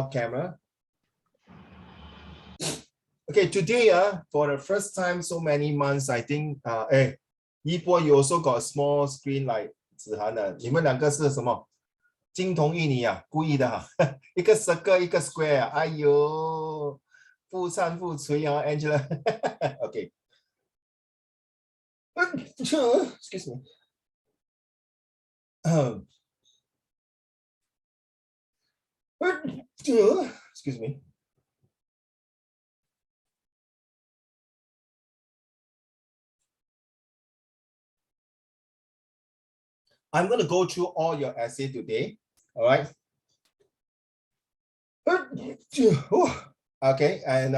camera. Okay, today for the first time so many months, I think Yibo, you also got a small screen like 子涵的，你们两个是什么？金童玉女啊，故意的哈，一个 circle 一个 square 啊，哎呦，父唱父捶啊 ，Angela ，OK， excuse me， excuse me。 I'm going to go through all your essay today. All right. Okay, and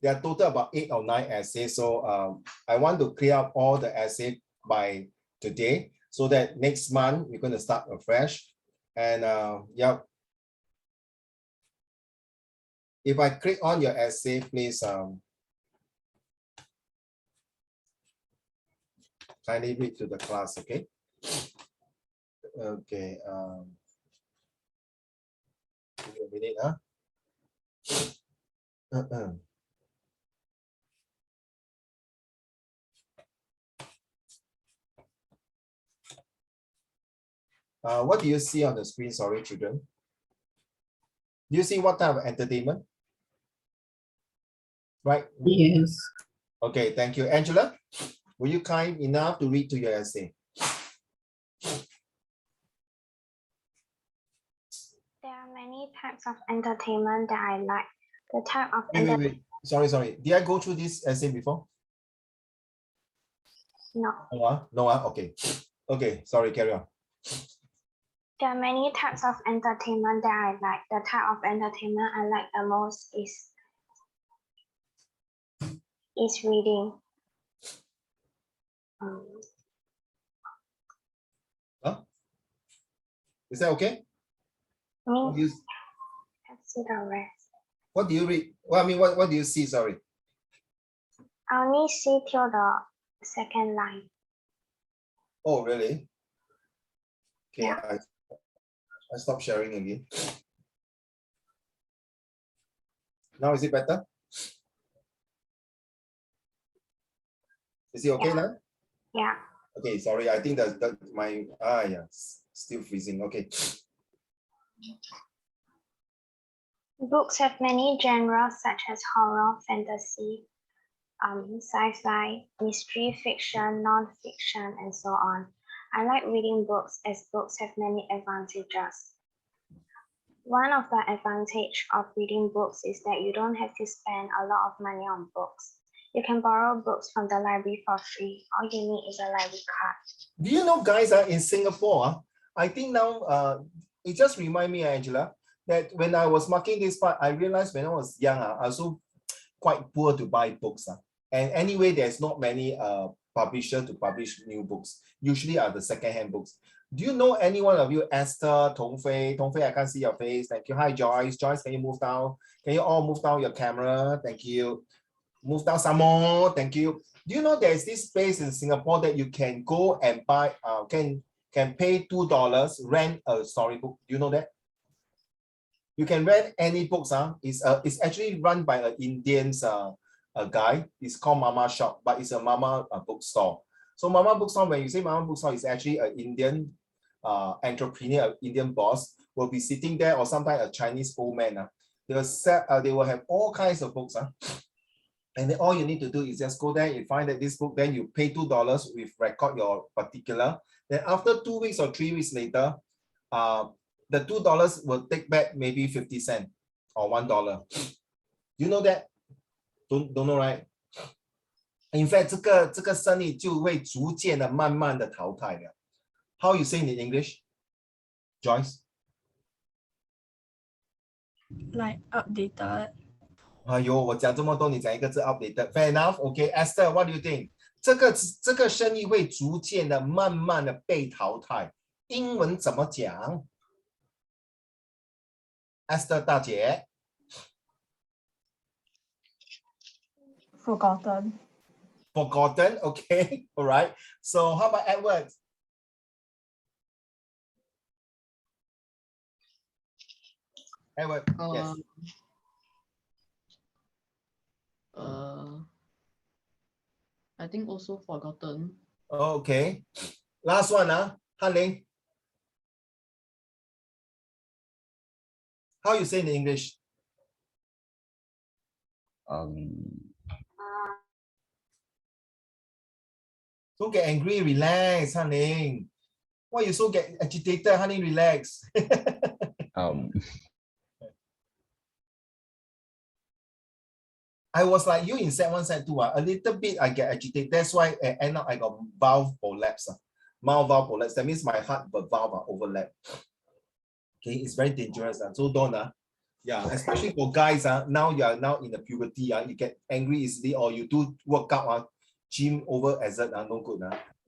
there are total about 8 or 9 essays. So I want to clear up all the essay by today, so that next month we're going to start afresh. And yeah, if I click on your essay, please kindly read to the class. Okay. Okay. Give me a minute, what do you see on the screen? Sorry, children. Do you see what type of entertainment? Right? Yes. Okay, thank you. Angela, were you kind enough to read to your essay? There are many types of entertainment that I like. The type of Wait. Sorry. Did I go through this essay before? No. No, okay. Okay, sorry, carry on. There are many types of entertainment that I like. The type of entertainment I like the most is reading. Is that okay? Let's see the rest. What do you read? Well, I mean, what do you see? Sorry. I only see till the second line. Oh, really? Okay, Yeah. I stop sharing again. Now is it better? Is it okay now? Yeah. Okay, sorry. I think that my still freezing. Okay. Books have many genres such as horror, fantasy, sci-fi, mystery, fiction, non-fiction, and so on. I like reading books as books have many advantages. One of the advantages of reading books is that you don't have to spend a lot of money on books. You can borrow books from the library for free. All you need is a library card. Do you know, guys, in Singapore, I think now it just reminds me, Angela, that when I was marking this part, I realized when I was young, I was also quite poor to buy books. And anyway, there's not many publishers to publish new books. Usually are the second-hand books. Do you know any one of you, Esther, Tong Fei? Tong Fei, I can't see your face. Thank you. Hi, Joyce. Joyce, can you move down? Can you all move down your camera? Thank you. Move down some more. Thank you. Do you know there's this place in Singapore that you can go and buy, can pay $2, rent a storybook? Do you know that? You can rent any books. It's actually run by an Indian a guy. It's called Mama Shop, but it's a Mama bookstore. So Mama Bookstore, when you say Mama Bookstore, it's actually an Indian entrepreneur, an Indian boss will be sitting there, or sometimes a Chinese old man. They will have all kinds of books. And then all you need to do is just go there, you find that this book, then you pay $2 with record your particular. Then after 2 weeks or 3 weeks later, the $2 will take back maybe 50 cents or $1. You know that? Don't know, right? In fact, 这个生意就会逐渐的慢慢的淘汰了。How you say in English, Joyce? Like outdated. 哎呦，我讲这么多，你讲一个字 outdated. Fair enough. Okay, Esther, what do you think? 这个生意会逐渐的慢慢的被淘汰。英文怎么讲 ？Esther 大姐。Forgotten. Forgotten, okay, all right. So how about Edward? Edward, yes. I think also forgotten. Okay. Last one, Han Ling. How you say in English? Don't get angry, relax, Han Ling. Why you so get agitated, Han Ling? Relax. I was like you in Sec 1, Sec 2. A little bit I get agitated. That's why end up I got valve prolapse. Mouth valve prolapse. That means my heart valve overlap. Okay, it's very dangerous. So don't. Yeah, especially for guys. Now you are now in the puberty. You get angry easily or you do workout. Gym over exert. No good.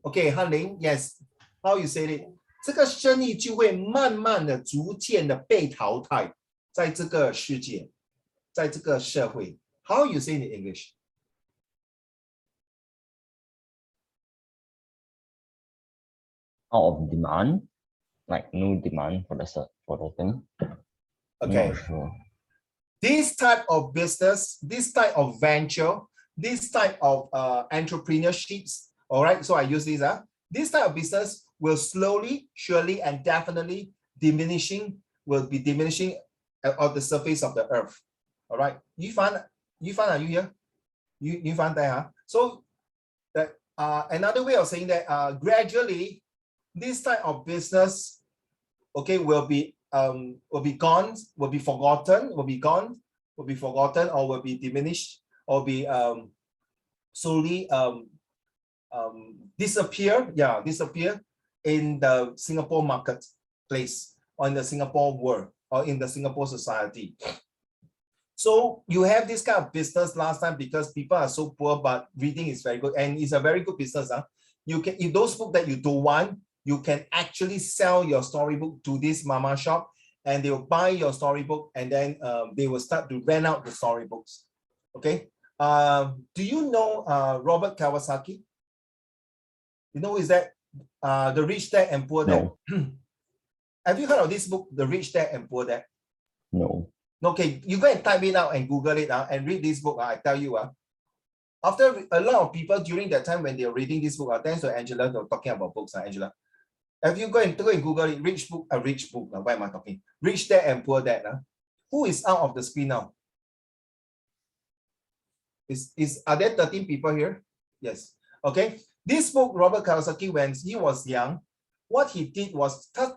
Okay, Han Ling, yes. How you say it? 这个生意就会慢慢的、逐渐的被淘汰，在这个世界，在这个社会。How you say it in English? Out of demand, like no demand for the thing. Okay. I'm not sure. This type of business, this type of venture, this type of entrepreneurships. All right. So I use this. This type of business will slowly, surely, and definitely will be diminishing on the surface of the earth. All right. Yifan, are you here? Yifan there. So that another way of saying that gradually this type of business, okay, will be gone, will be forgotten, or will be diminished, or be slowly disappear in the Singapore marketplace, or in the Singapore world, or in the Singapore society. So you have this kind of business last time because people are so poor, but reading is very good, and it's a very good business. You can, if those books that you don't want, you can actually sell your storybook to this mama shop, and they will buy your storybook, and then they will start to rent out the storybooks. Okay. Do you know Robert Kawasaki? You know, is that The Rich Dad and Poor Dad? No. Have you heard of this book, The Rich Dad and Poor Dad? No. Okay, you go and type it out and Google it and read this book. I tell you, after a lot of people during that time when they're reading this book, thanks to Angela, they're talking about books, Angela. Have you go and Google it, rich book, why am I talking? Rich Dad and Poor Dad. Who is out of the screen now? Are there 13 people here? Yes. Okay. This book, Robert Kawasaki, when he was young, what he did was, I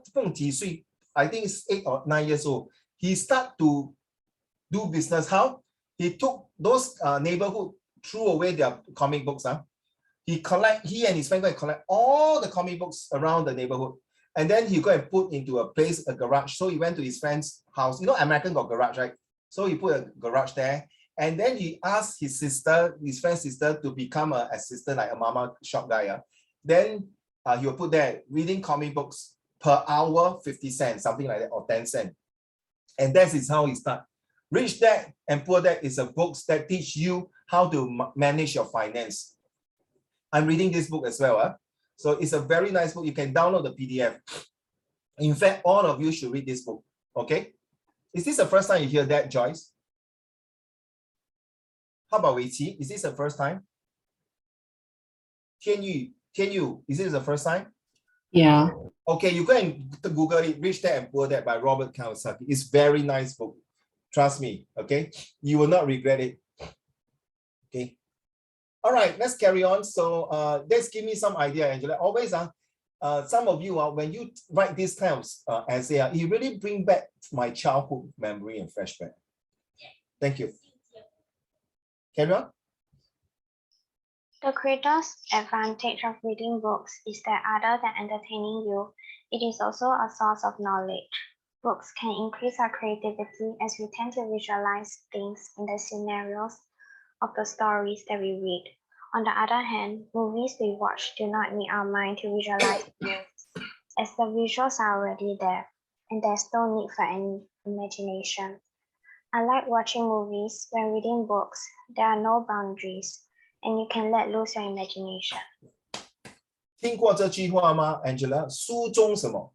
think it's 8 or 9 years old. He started to do business. How? He took those neighborhood, threw away their comic books. He and his friend go and collect all the comic books around the neighborhood. And then he go and put into a place, a garage. So he went to his friend's house. You know, American got garage, right? So he put a garage there. And then he asked his friend's sister, to become an assistant, like a mama shop guy. Then he will put there, reading comic books per hour, 50 cents, something like that, or 10 cents. And that is how he started. Rich Dad and Poor Dad is a book that teach you how to manage your finance. I'm reading this book as well. So it's a very nice book. You can download the PDF. In fact, all of you should read this book. Okay? Is this the first time you hear that, Joyce? How about Wei Qi? Is this the first time? Tian Yu, is this the first time? Yeah. Okay, you go and Google it, Rich Dad and Poor Dad by Robert Kawasaki. It's very nice book. Trust me, okay? You will not regret it. Okay. All right, let's carry on. So let's give me some idea, Angela. Always, some of you, when you write these kind of essay, it really bring back my childhood memory and flashback. Thank you. Carry on. The greatest advantage of reading books is that other than entertaining you, it is also a source of knowledge. Books can increase our creativity as we tend to visualize things in the scenarios of the stories that we read. On the other hand, movies we watch do not need our mind to visualize things, as the visuals are already there, and there's no need for any imagination. Unlike watching movies, when reading books, there are no boundaries, and you can let loose your imagination. 听过这句话吗 ，Angela？书中什么？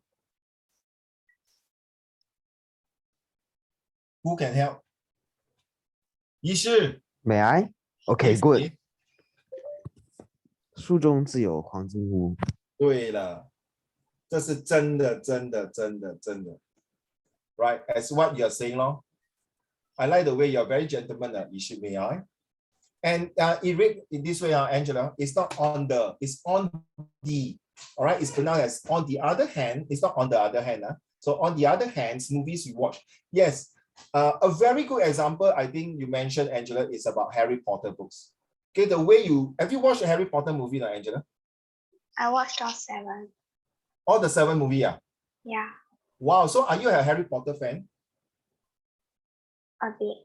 Who can help? Yishi. May I? Okay, Please, good. please. 书中自有黄金屋。对了，这是真的。Right, as what you're saying, lor. I like the way you're very gentleman, Yishi, may I? And it read in this way, Angela, it's not on the, it's on the, all right? It's pronounced as on the other hand, it's not on the other hand. So on the other hand, movies you watch. Yes, a very good example, I think you mentioned, Angela, is about Harry Potter books. Okay, the way have you watched a Harry Potter movie, Angela? I watched all 7. All the 7 movies, yeah? Yeah, Wow, so are you a Harry Potter fan? a bit.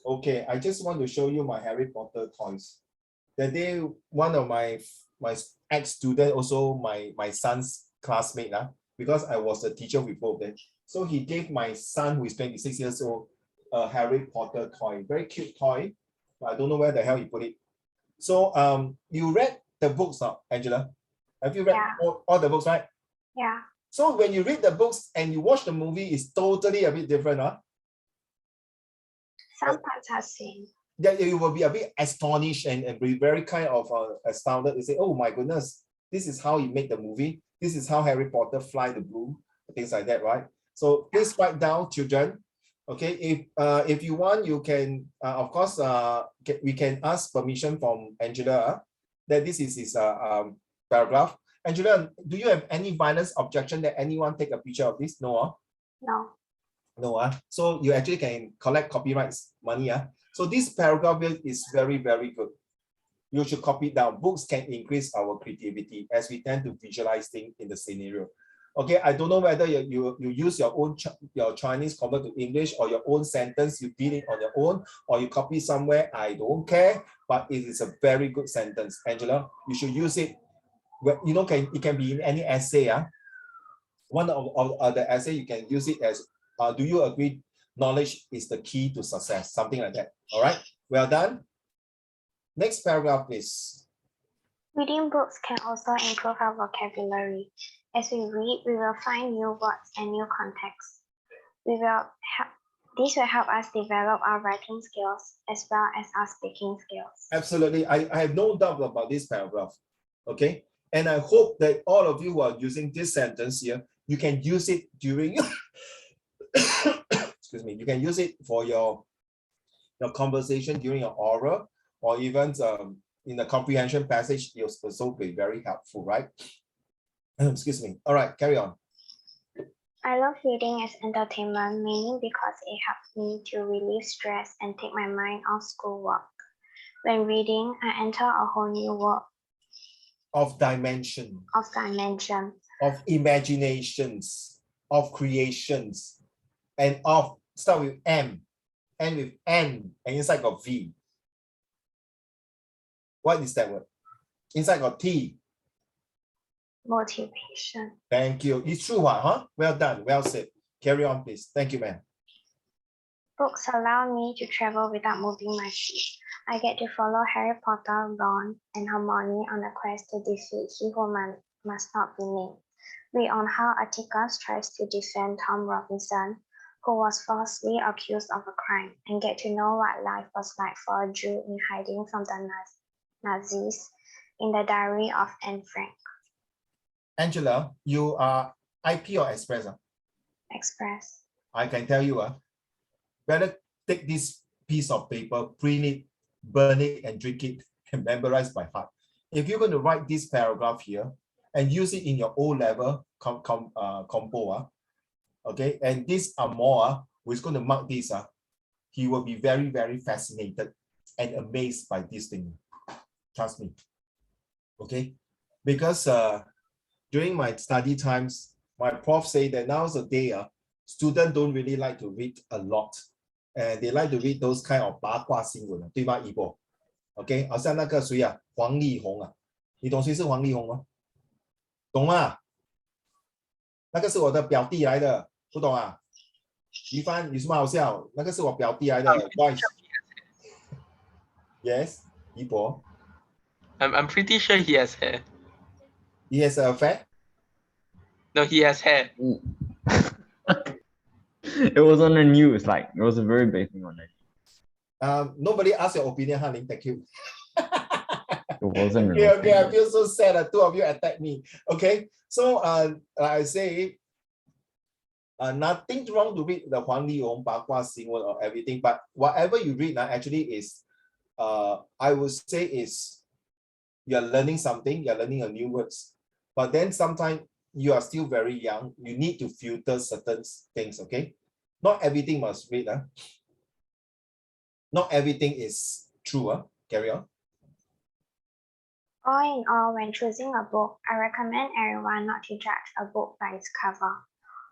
Okay, I just want to show you my Harry Potter toys. That day, one of my ex-student, also my son's classmate, because I was a teacher with both of them. So he gave my son, who is 26 years old, a Harry Potter toy, very cute toy. But I don't know where the hell he put it. So you read the books, Angela? Have you read all the books, right? Yeah. So when you read the books and you watch the movie, it's totally a bit different, huh? Some parts are same. That you will be a bit astonished and be very kind of astounded. You say, oh my goodness, this is how he made the movie. This is how Harry Potter fly the broom, things like that, right? So please write down, children. Okay, if you want, you can, of course, we can ask permission from Angela that this is his paragraph. Angela, do you have any violence objection that anyone take a picture of this? No? No. No, so you actually can collect copyrights money. So this paragraph is very, very good. You should copy it down. Books can increase our creativity as we tend to visualize things in the scenario. Okay, I don't know whether you use your own your Chinese convert to English or your own sentence, you did it on your own, or you copy somewhere, I don't care, but it is a very good sentence. Angela, you should use it. You know, it can be in any essay. One of the essay, you can use it as, do you agree knowledge is the key to success? Something like that. All right, well done. Next paragraph, please. Reading books can also improve our vocabulary. As we read, we will find new words and new contexts. This will help us develop our writing skills as well as our speaking skills. Absolutely, I have no doubt about this paragraph. Okay, and I hope that all of you who are using this sentence here, you can use it during excuse me, you can use it for your conversation during your oral, or even in the comprehension passage. It will also be very helpful, right? Excuse me. All right, carry on. I love reading as entertainment, mainly because it helps me to relieve stress and take my mind off schoolwork. When reading, I enter a whole new world. Of dimension. Of dimension. Of imaginations. Of creations. And of, start with M. End with N. And inside got V. What is that word? Inside got T. Motivation. Thank you. It's true, huh? Well done. Well said. Carry on, please. Thank you, ma'am. Books allow me to travel without moving my feet. I get to follow Harry Potter, Ron, and Hermione on a quest to defeat he who must not be named. Read on how Atticus tries to defend Tom Robinson, who was falsely accused of a crime, and get to know what life was like for a Jew in hiding from the Nazis in the Diary of Anne Frank. Angela, you are IP or Express? Express. I can tell you, better take this piece of paper, print it, burn it, and drink it, and memorize by heart. If you're going to write this paragraph here and use it in your O-level compo, okay, and this Amor, who is going to mark this, he will be very, very fascinated and amazed by this thing. Trust me. Okay, because during my study times, my prof say that nowadays, students don't really like to read a lot, and they like to read those kind of 八卦新闻，对吗，一博 ？OK， 好像那个谁啊，黄力宏啊，你懂谁是黄力宏吗？懂吗？那个是我的表弟来的，不懂啊？于帆，有什么好笑？那个是我表弟来的 ，Yes， 一博。I'm pretty sure he has hair. He has a affair? No, he has hair. It was on the news, like it was a very big thing on the news. Nobody asked your opinion, honey. Thank you. It wasn't an Okay, I opinion. feel so sad that two of you attacked me. Okay, so like I say, nothing wrong to read the Huang Liyong, Bakwa, Xingwen or everything, but whatever you read now actually is, I would say is, you're learning something, you're learning a new words, but then sometimes you are still very young, you need to filter certain things, okay? Not everything must read, not everything is true, carry on. All in all, when choosing a book, I recommend everyone not to judge a book by its cover.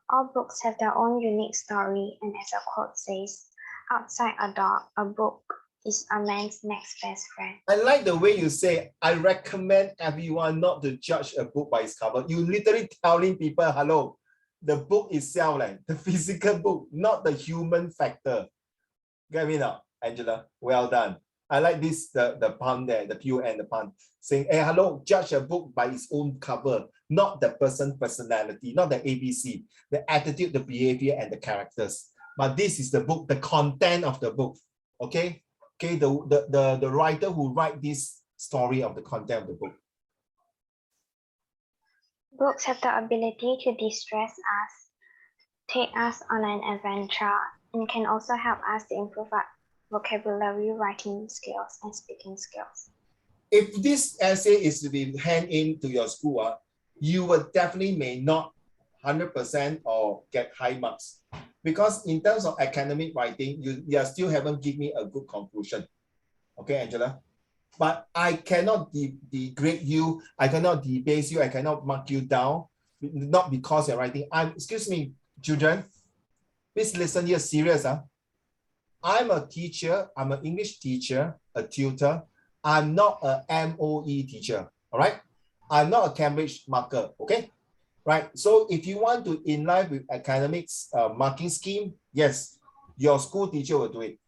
All books have their own unique story, and as a quote says, outside a dog, a book is a man's next best friend. I like the way you say, I recommend everyone not to judge a book by its cover. You literally telling people, hello, the book itself, like the physical book, not the human factor. Get me now, Angela? Well done. I like this, the pun there, the pun and the pun, saying, hey, hello, judge a book by its own cover, not the personality, not the ABC, the attitude, the behavior, and the characters. But this is the book, the content of the book, okay? Okay, the writer who write this story of the content of the book. Books have the ability to distress us, take us on an adventure, and can also help us to improve our vocabulary, writing skills, and speaking skills. If this essay is to be handed in to your school, you will definitely may not 100% or get high marks. Because in terms of academic writing, you still haven't given me a good conclusion. Okay, Angela? But I cannot degrade you, I cannot debase you, I cannot mark you down, not because you're writing. Excuse me, children, please listen here, serious. I'm a teacher, I'm an English teacher, a tutor. I'm not a MOE teacher, all right? I'm not a Cambridge marker, okay? Right, so if you want to in line with academics marking scheme, yes, your school teacher will do it.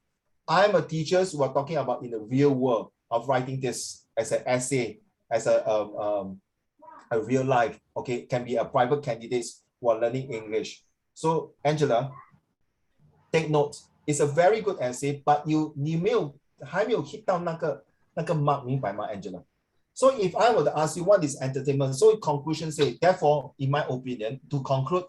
I'm a teacher who are talking about in the real world of writing this as an essay, as a real life, okay? Can be a private candidate who are learning English. So Angela, take note. It's a very good essay, but you还没有 hit 到那个 mark, 明白吗 Angela? So if I were to ask you what is entertainment, so conclusion say, therefore, in my opinion, to conclude,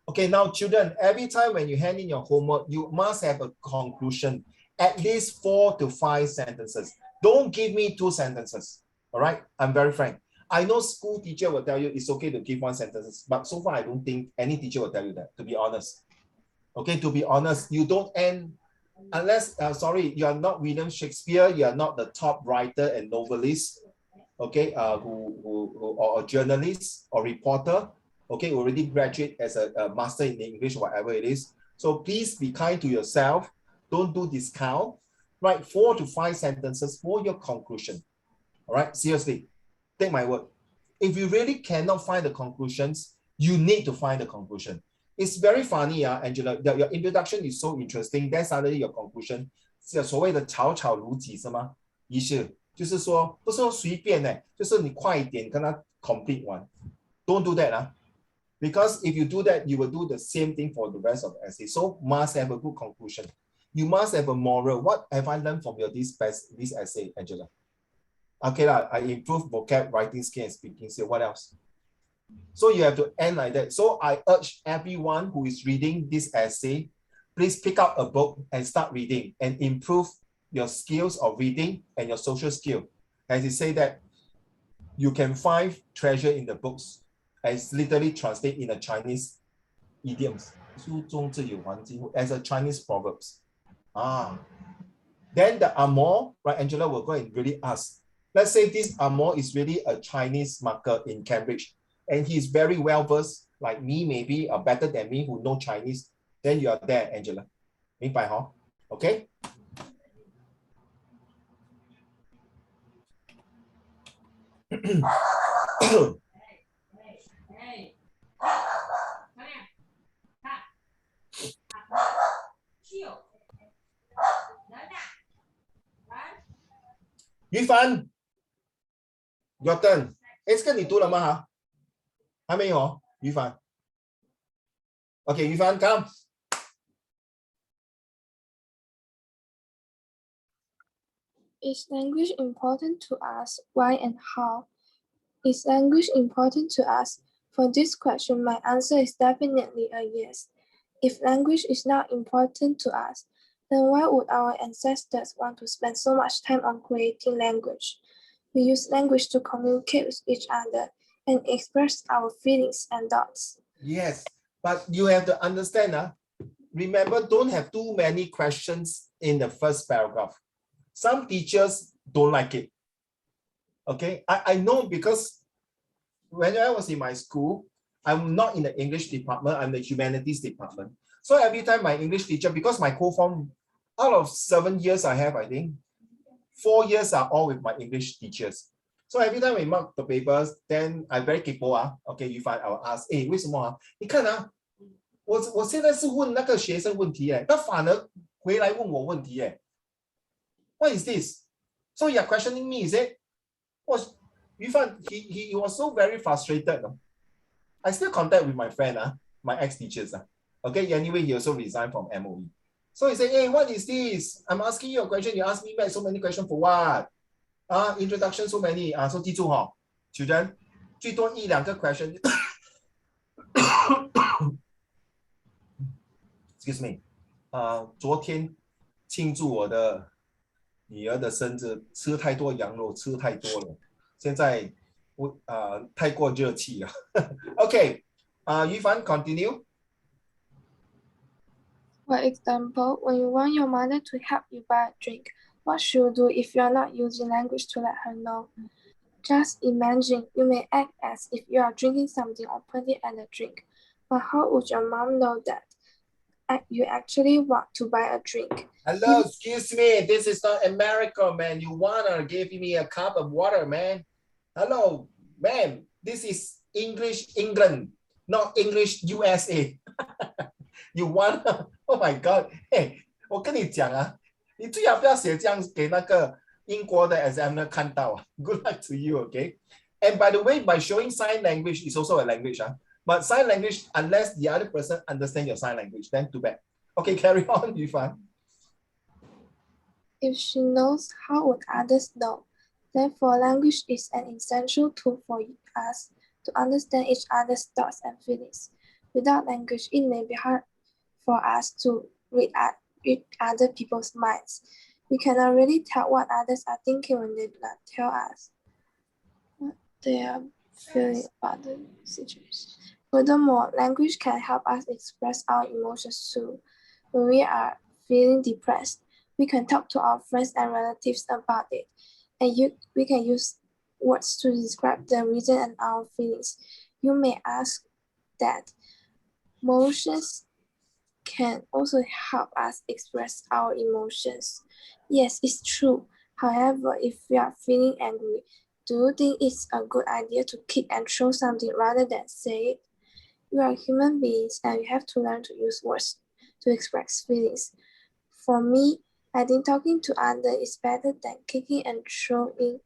okay, now children, every time when you hand in your homework, you must have a conclusion, at least 4 to 5 sentences. Don't give me 2 sentences, all right? I'm very frank. I know school teacher will tell you it's okay to give 1 sentence, but so far I don't think any teacher will tell you that, to be honest. Okay, to be honest, you don't end, unless, sorry, you are not William Shakespeare, you are not the top writer and novelist, okay, or a journalist or reporter, okay, already graduate as a master in English, whatever it is. So please be kind to yourself. Don't do discount. Write 4 to 5 sentences for your conclusion. All right, seriously, take my word. If you really cannot find the conclusions, you need to find the conclusion. It's very funny, Angela, that your introduction is so interesting, then suddenly your conclusion 是所谓的草草如己是吗？意思就是说不是说随便呢，就是你快一点跟它 complete one. Don't do that, because if you do that, you will do the same thing for the rest of the essay. So must have a good conclusion. You must have a moral. What have I learned from this essay, Angela? Okay, I improved vocab, writing skill, and speaking skill. What else? So you have to end like that. So I urge everyone who is reading this essay, please pick up a book and start reading and improve your skills of reading and your social skill. As you say that you can find treasure in the books, as literally translate in a Chinese idioms, as a Chinese proverbs. Then the Amor, right, Angela will go and really ask. Let's say this Amor is really a Chinese marker in Cambridge, and he's very well versed, like me maybe, or better than me, who know Chinese. Then you are there, Angela. 明白哈? Okay? Yufan, your turn. 这个你读了吗哈？还没有哦，Yufan。Okay, Yufan, come. Is language important to us? Why and how? Is language important to us? For this question, my answer is definitely a yes. If language is not important to us, then why would our ancestors want to spend so much time on creating language? We use language to communicate with each other and express our feelings and thoughts. Yes, but you have to understand, remember, don't have too many questions in the first paragraph. Some teachers don't like it. Okay, I know, because when I was in my school, I'm not in the English department, I'm the humanities department. So every time my English teacher, because my co-form, out of 7 years I have, I think, 4 years are all with my English teachers. So every time we mark the papers, then I very capable. Okay, you find, I will ask, 为什么你看我现在是问那个学生问题他反而回来问我问题What is this? So you're questioning me, is it? You find he was so very frustrated. I still contact with my friend, my ex-teachers. Okay, anyway, he also resigned from MOE. So he said, hey, what is this? I'm asking you a question. You ask me back so many questions for what? Introduction so many. So 记住children, 最多1-2个 question. Excuse me. 昨天庆祝我的女儿的生日，吃太多羊肉，吃太多了。现在太过热气了。Okay, Yifan, continue. For example, when you want your mother to help you buy a drink, what should you do if you are not using language to let her know? Just imagine you may act as if you are drinking something or pointing at the drink. But how would your mom know that you actually want to buy a drink? Hello, excuse me. This is not America, man. You wanna give me a cup of water, man? Hello, man. This is English England, not English USA. You wanna? Oh my God. Hey, 我跟你讲你最好不要写这样给那个英国的 examiner 看到Good luck to you, okay? And by the way, by showing sign language is also a language. But sign language, unless the other person understands your sign language, then too bad. Okay, carry on, Yifan. If she knows, how would others know? Therefore, language is an essential tool for us to understand each other's thoughts and feelings. Without language, it may be hard for us to read other people's minds. We cannot really tell what others are thinking when they do not tell us what they are feeling about the situation. Furthermore, language can help us express our emotions too. When we are feeling depressed, we can talk to our friends and relatives about it, and we can use words to describe the reason and our feelings. You may ask that emotions can also help us express our emotions. Yes, it's true. However, if we are feeling angry, do you think it's a good idea to kick and throw something rather than say it? We are human beings and we have to learn to use words to express feelings. For me, I think talking to others is better than kicking and throwing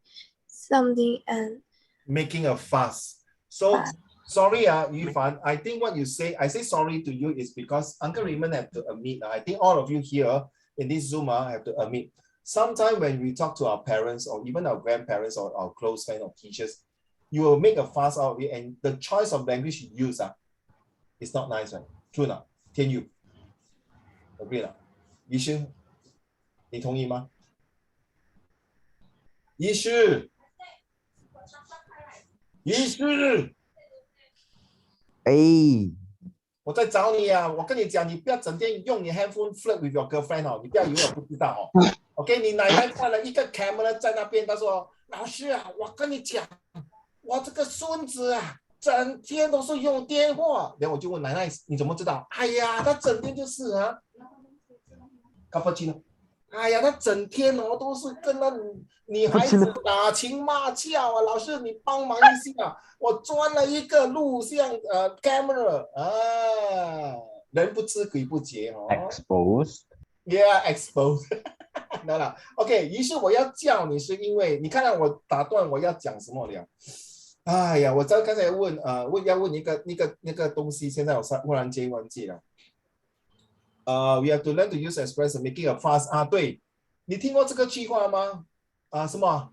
something and making a fuss. So sorry, Yifan, I think what you say, I say sorry to you is because Uncle Raymond have to admit, I think all of you here in this Zoom have to admit, sometimes when we talk to our parents or even our grandparents or our close friends or teachers, you will make a fuss out of it, and the choice of language you use is not nice, right? True not? Tian Yu, agree not? Yi Shi, 你同意吗？医师，医师，我在找你我跟你讲，你不要整天用你 handphone flirt with your girlfriend你不要以为我不知道OK， 你奶奶换了一个 camera 在那边，她说：“老师我跟你讲，我这个孙子整天都是用电话。”然后我就问奶奶：“你怎么知道？”哎呀，他整天就是cappuccino。哎呀，他整天都是跟那女孩子打情骂俏老师你帮忙一下，我装了一个录像camera人不知鬼不觉Exposed. Yeah, exposed. 来了 OK， 于是我要叫你是因为你看到我打断我要讲什么了。哎呀，我刚才问要问那个东西，现在我忽然间忘记了。We have to learn to use express making a fuss 对，你听过这个句话吗什么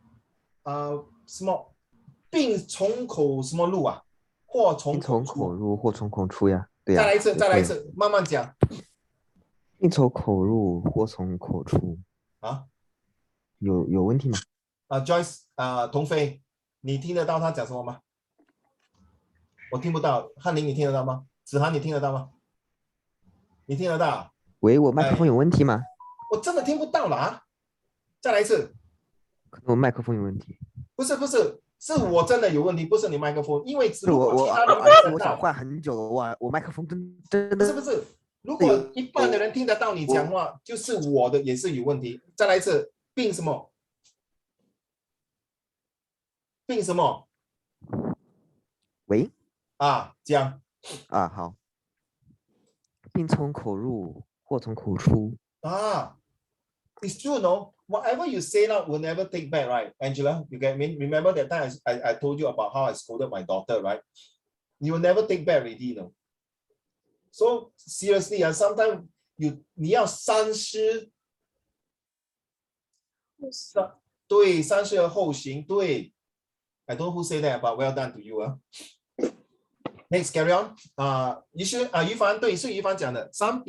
什么病从口什么入啊，祸从病从口口出。入，祸从口出呀。对呀。再来一次，也会再来一次，慢慢讲病从口入，祸从口出，啊。有问题吗？Joyce 童飞，你听得到他讲什么吗？我听不到。翰林，你听得到吗？子涵，你听得到吗？你听得到？喂，我麦克风有问题吗？我真的听不到了啊！再来一次。可能我麦克风有问题。不是不是，是我真的有问题，不是你麦克风，因为是如果其他人耳机听得到，我想换很久了，我麦克风真的不是不是，如果一半的人听得到你讲话，就是我的也是有问题。再来一次，病什么？病什么？喂讲好，病从口入，祸从口出。It's true, no? Whatever you say now will never take back, right, Angela? You get me? Remember that time I told you about how I scolded my daughter, right? You will never take back already, no? So seriously, sometimes 你要三思，对，三思而后行，对。I don't know who say that, but well done to you. Next, carry on. 于凡对，是于凡讲的。Some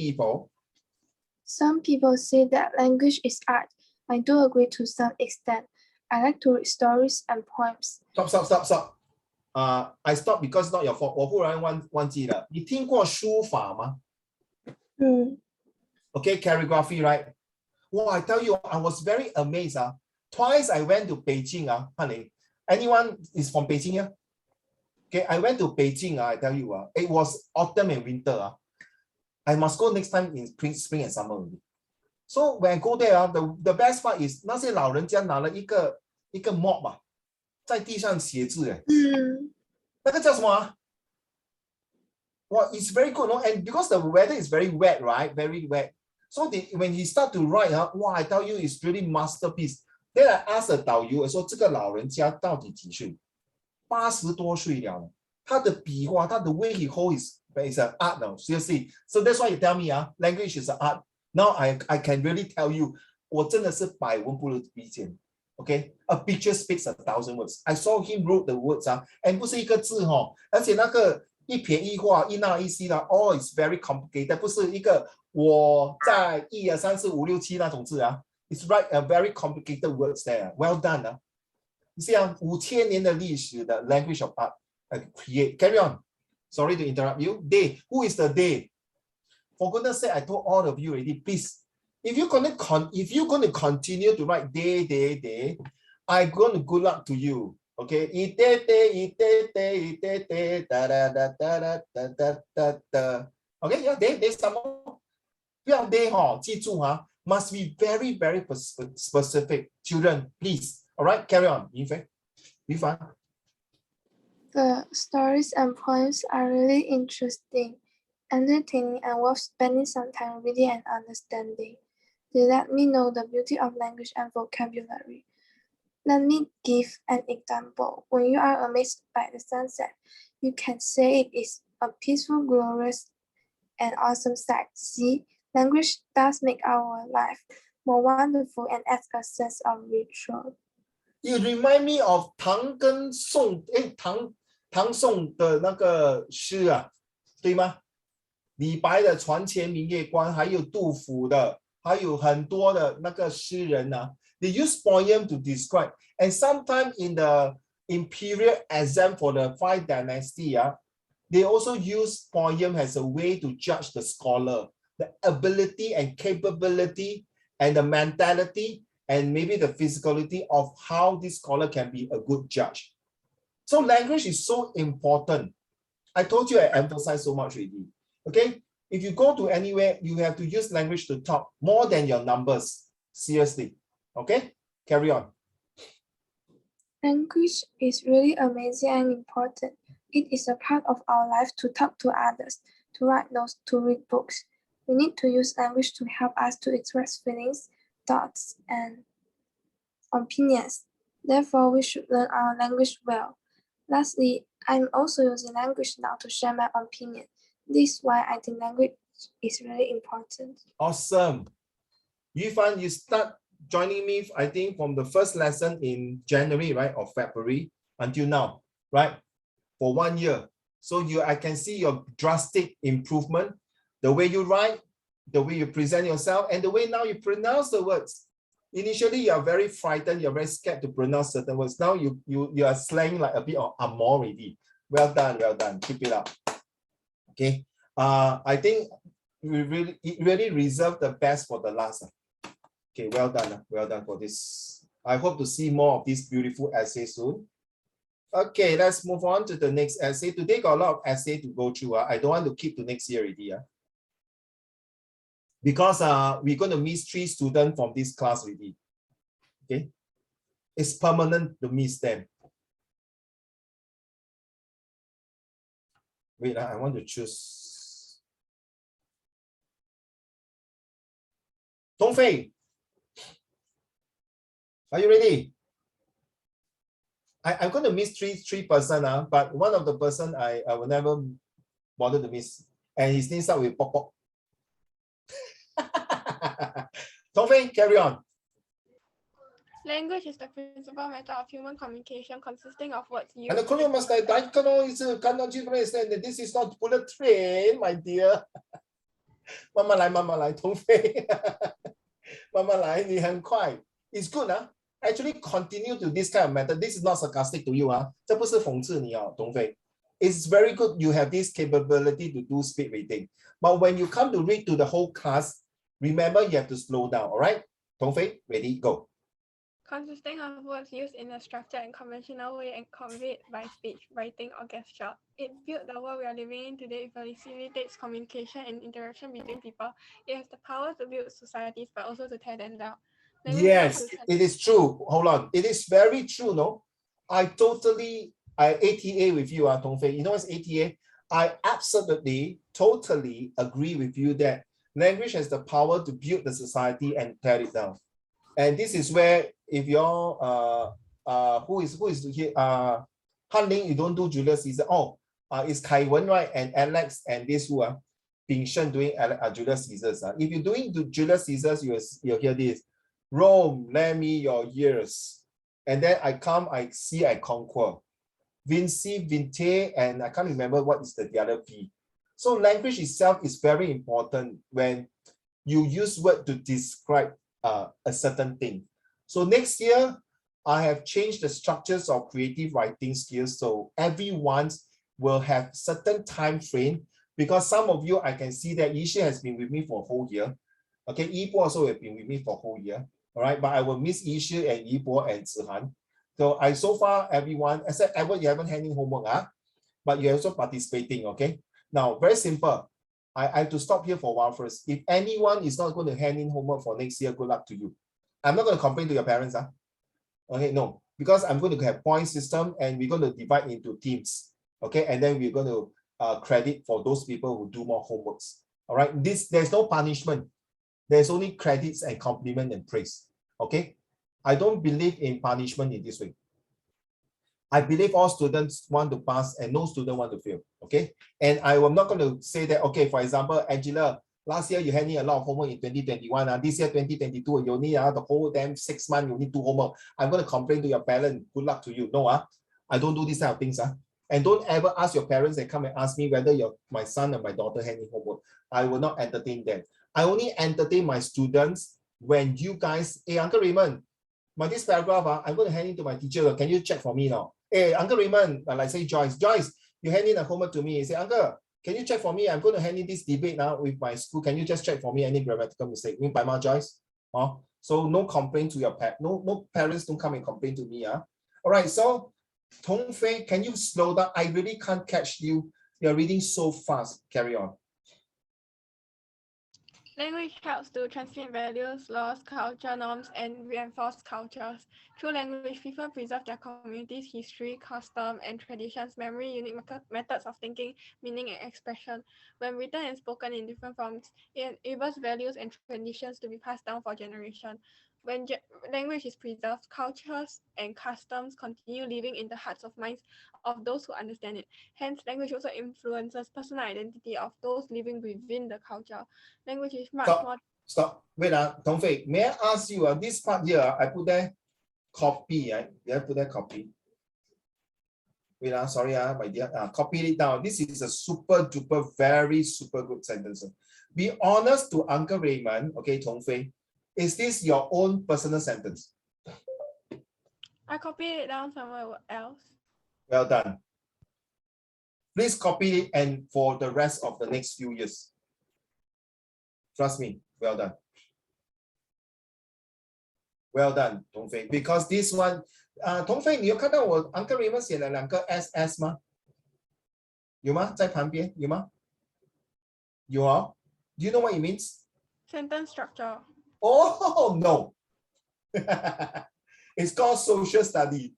people say that language is art. I do agree to some extent. I like to read stories and poems. Stop. I stop because it's not your fault. 我忽然忘记了，你听过书法吗？Okay, calligraphy, right? Wow, I tell you, I was very amazed. Twice I went to Beijing. Honey, anyone is from Beijing here? Okay, I went to Beijing. I tell you, it was autumn and winter. I must go next time in spring and summer. So when I go there, the best part is 那些老人家拿了一个 mop 在地上写字。那个叫什么？Well, it's very good, no? And because the weather is very wet, right? Very wet. So when he start to write, wow, I tell you, it's really masterpiece. Then I ask the 导游说，这个老人家到底几岁？80多岁了。他的笔画，他的 way he holds is an art now. Seriously. So that's why you tell me, language is an art. Now I can really tell you, 我真的是百闻不如一见。Okay, a picture speaks 1,000 words. I saw him wrote the words, and 不是一个字而且那个一撇一画一捺一吸all is very complicated. 不是一个我在1、2、3、4、5、6、7那种字It's right, a very complicated words there. Well done. 你这样5000年的历史的 language of art create. Carry on. Sorry to interrupt you. Day. Who is the day? For goodness sake, I told all of you already. Please, if you're going to continue to write day, I'm going to good luck to you. Okay. Okay. Yeah. Day. Some more. 不要 day 记住must be very, very specific. Children, please. All right. Carry on. 于凡。The stories and poems are really interesting, entertaining, and worth spending some time reading and understanding. They let me know the beauty of language and vocabulary. Let me give an example. When you are amazed by the sunset, you can say it is a peaceful, glorious, and awesome sight. See, language does make our life more wonderful and adds a sense of ritual. It remind me of 唐跟宋，唐宋的那个诗对吗？李白的床前明月光，还有杜甫的，还有很多的那个诗人they use poem to describe. And sometimes in the imperial exam for the 5 dynasty, they also use poem as a way to judge the scholar, the ability and capability and the mentality and maybe the physicality of how this scholar can be a good judge. So language is so important. I told you I emphasize so much already. Okay, if you go to anywhere, you have to use language to talk more than your numbers. Seriously. Okay, carry on. Language is really amazing and important. It is a part of our life to talk to others, to write notes, to read books. We need to use language to help us to express feelings, thoughts, and opinions. Therefore, we should learn our language well. Lastly, I'm also using language now to share my opinion. This is why I think language is really important. Awesome. Yufan, you start joining me, I think, from the first lesson in January, right, or February until now, right, for 1 year. So I can see your drastic improvement, the way you write, the way you present yourself, and the way now you pronounce the words. Initially, you are very frightened, you're very scared to pronounce certain words. Now you are slang like a bit of amor already. Well done, keep it up. Okay, I think we really reserve the best for the last. Okay, well done for this. I hope to see more of these beautiful essays soon. Okay, let's move on to the next essay. Today got a lot of essay to go through. I don't want to keep to next year already. Because we're going to miss 3 students from this class already. Okay, it's permanent to miss them. Wait, I want to choose. Dongfei, are you ready? I'm going to miss three person, but one of the person I will never bother to miss, and his name starts with Pop Pop. Dongfei, carry on. Language is the principal method of human communication consisting of words used. And the Korean must like this is not bullet train, my dear. Mama lai, Dongfei. Mama lai, 你很快. It's good, Actually, continue to this kind of method. This is not sarcastic to you, 这不是讽刺你Dongfei. It's very good you have this capability to do speed reading. But when you come to read to the whole class, remember you have to slow down, all right? Dongfei, ready, go. Consisting of words used in a structured and conventional way and conveyed by speech, writing, or gesture. It built the world we are living in today. It facilitates communication and interaction between people. It has the power to build societies, but also to tear them down. Yes, it is true. Hold on. It is very true, no? I ATA with you, Dongfei. You know what's ATA? I absolutely, totally agree with you that language has the power to build the society and tear it down. And this is where if you're who is here? Han Ling, you don't do Julius Caesar. It's Kai Wen, right? And Alex and this who are Bing Shen doing Julius Caesars. If you're doing Julius Caesars, you'll hear this. Rome, lend me your ears. And then I come, I see, I conquer. Vinci, Vinte, and I can't remember what is the other V. So language itself is very important when you use word to describe a certain thing. So next year, I have changed the structures of creative writing skills. So everyone will have certain time frame because some of you, I can see that Yixi has been with me for a whole year. Okay, Yibo also have been with me for a whole year. All right, but I will miss Yixi and Yibo and Zihan. So so far, everyone, except Edward, you haven't handing homework, but you're also participating, okay? Now, very simple. I have to stop here for a while first. If anyone is not going to hand in homework for next year, good luck to you. I'm not going to complain to your parents. Okay, no, because I'm going to have point system and we're going to divide into teams. Okay, and then we're going to credit for those people who do more homeworks. All right, there's no punishment. There's only credits and compliment and praise. Okay, I don't believe in punishment in this way. I believe all students want to pass and no student want to fail. Okay, and I am not going to say that. Okay, for example, Angela, last year you had a lot of homework in 2021. This year 2022, you need the whole damn 6 months you need to do homework. I'm going to complain to your parents. Good luck to you. No, I don't do this kind of things. And don't ever ask your parents and come and ask me whether my son and my daughter handing homework. I will not entertain them. I only entertain my students when you guys, hey, Uncle Raymond, this paragraph, I'm going to hand it to my teacher. Can you check for me now? Hey, Uncle Raymond, like say Joyce, you hand in a homework to me. You say, Uncle, can you check for me? I'm going to hand in this debate now with my school. Can you just check for me any grammatical mistake? By my Joyce. So no complaint to your parents. No parents don't come and complain to me. All right, so Dongfei, can you slow down? I really can't catch you. You're reading so fast. Carry on. Language helps to transmit values, laws, culture, norms, and reinforce cultures. Through language, people preserve their community's history, custom, and traditions, memory, unique methods of thinking, meaning, and expression. When written and spoken in different forms, it enables values and traditions to be passed down for generations. When language is preserved, cultures and customs continue living in the hearts of minds of those who understand it. Hence, language also influences personal identity of those living within the culture. Language is much more. Stop. Wait, Dongfei, may I ask you, this part here, I put there copy, right? Did I put there copy? Wait, sorry, my dear. Copy it down. This is a super duper, very super good sentence. Be honest to Uncle Raymond, okay, Dongfei. Is this your own personal sentence? I copied it down somewhere else. Well done. Please copy it and for the rest of the next few years. Trust me, well done. Well done, Dongfei. Because this one, Dongfei, 你有看到我 Uncle Raymond 写了2个 SS 吗？有吗？在旁边有吗？有哦。Do you know what it means? Sentence structure. Oh no. It's called social study.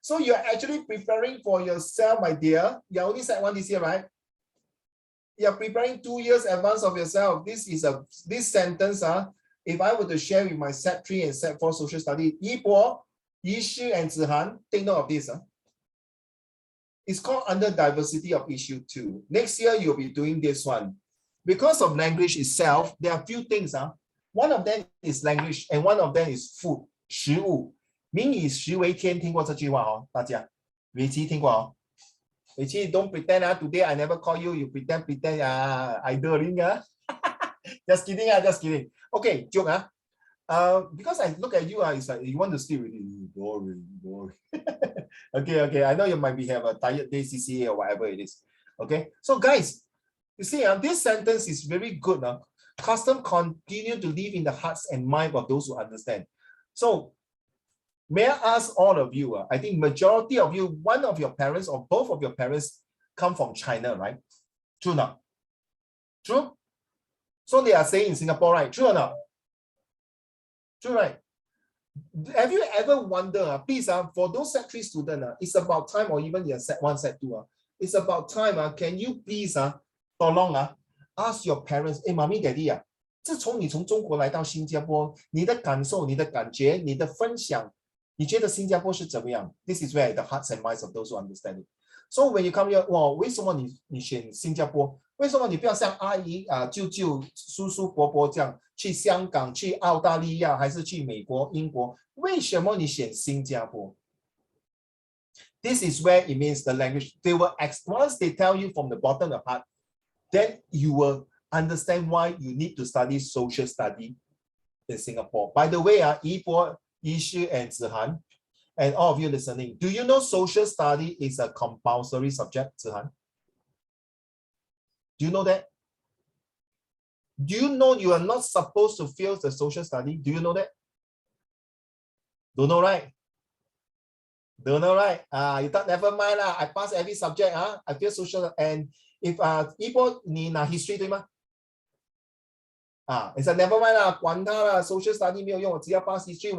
So you're actually preparing for yourself, my dear. You're only Sec 1 this year, right? You're preparing 2 years advance of yourself. This sentence, if I were to share with my Sec 3 and Sec 4 social study, Yibo, Yishu, and Zihan, take note of this. It's called under diversity of issue 2. Next year, you'll be doing this one. Because of language itself, there are a few things. One of them is language, and one of them is food, 食物。民以食为天，听过这句话哦，大家，伟奇听过哦。伟奇 don't pretend today I never call you, you pretend I doing just kidding just kidding. Okay, joke because I look at you it's like you want to sleep really boring. Okay, I know you might have a tired day CCA or whatever it is. Okay, so guys, you see this sentence is very good. Custom continue to live in the hearts and mind of those who understand. So may I ask all of you, I think majority of you, one of your parents or both of your parents come from China, right? True or not? True? So they are staying in Singapore, right? True or not? True, right? Have you ever wondered, please, for those Sec 3 students, it's about time, or even your Sec 1, Sec 2, it's about time, can you please, tolong, ask your parents, hey, mommy, daddy, 自从你从中国来到新加坡，你的感受、你的感觉、你的分享，你觉得新加坡是怎么样 ？This is where the hearts and minds of those who understand it. So when you come here, 哇，为什么你选新加坡？为什么你不要像阿姨舅舅、叔叔、伯伯这样去香港、去澳大利亚，还是去美国、英国？为什么你选新加坡 ？This is where it means the language. They will once they tell you from the bottom of the heart, then you will understand why you need to study social study in Singapore. By the way, Yibo, Yishu, and Zihan, and all of you listening, do you know social study is a compulsory subject, Zihan? Do you know that? Do you know you are not supposed to fail the social study? Do you know that? Don't know, right? Don't know, right? You thought never mind lah. I pass every subject. I feel social. And if Yibo, 你拿 history 对吗？it's a never mind 啦，管他啦 ，social study 没有用，我只要 pass history，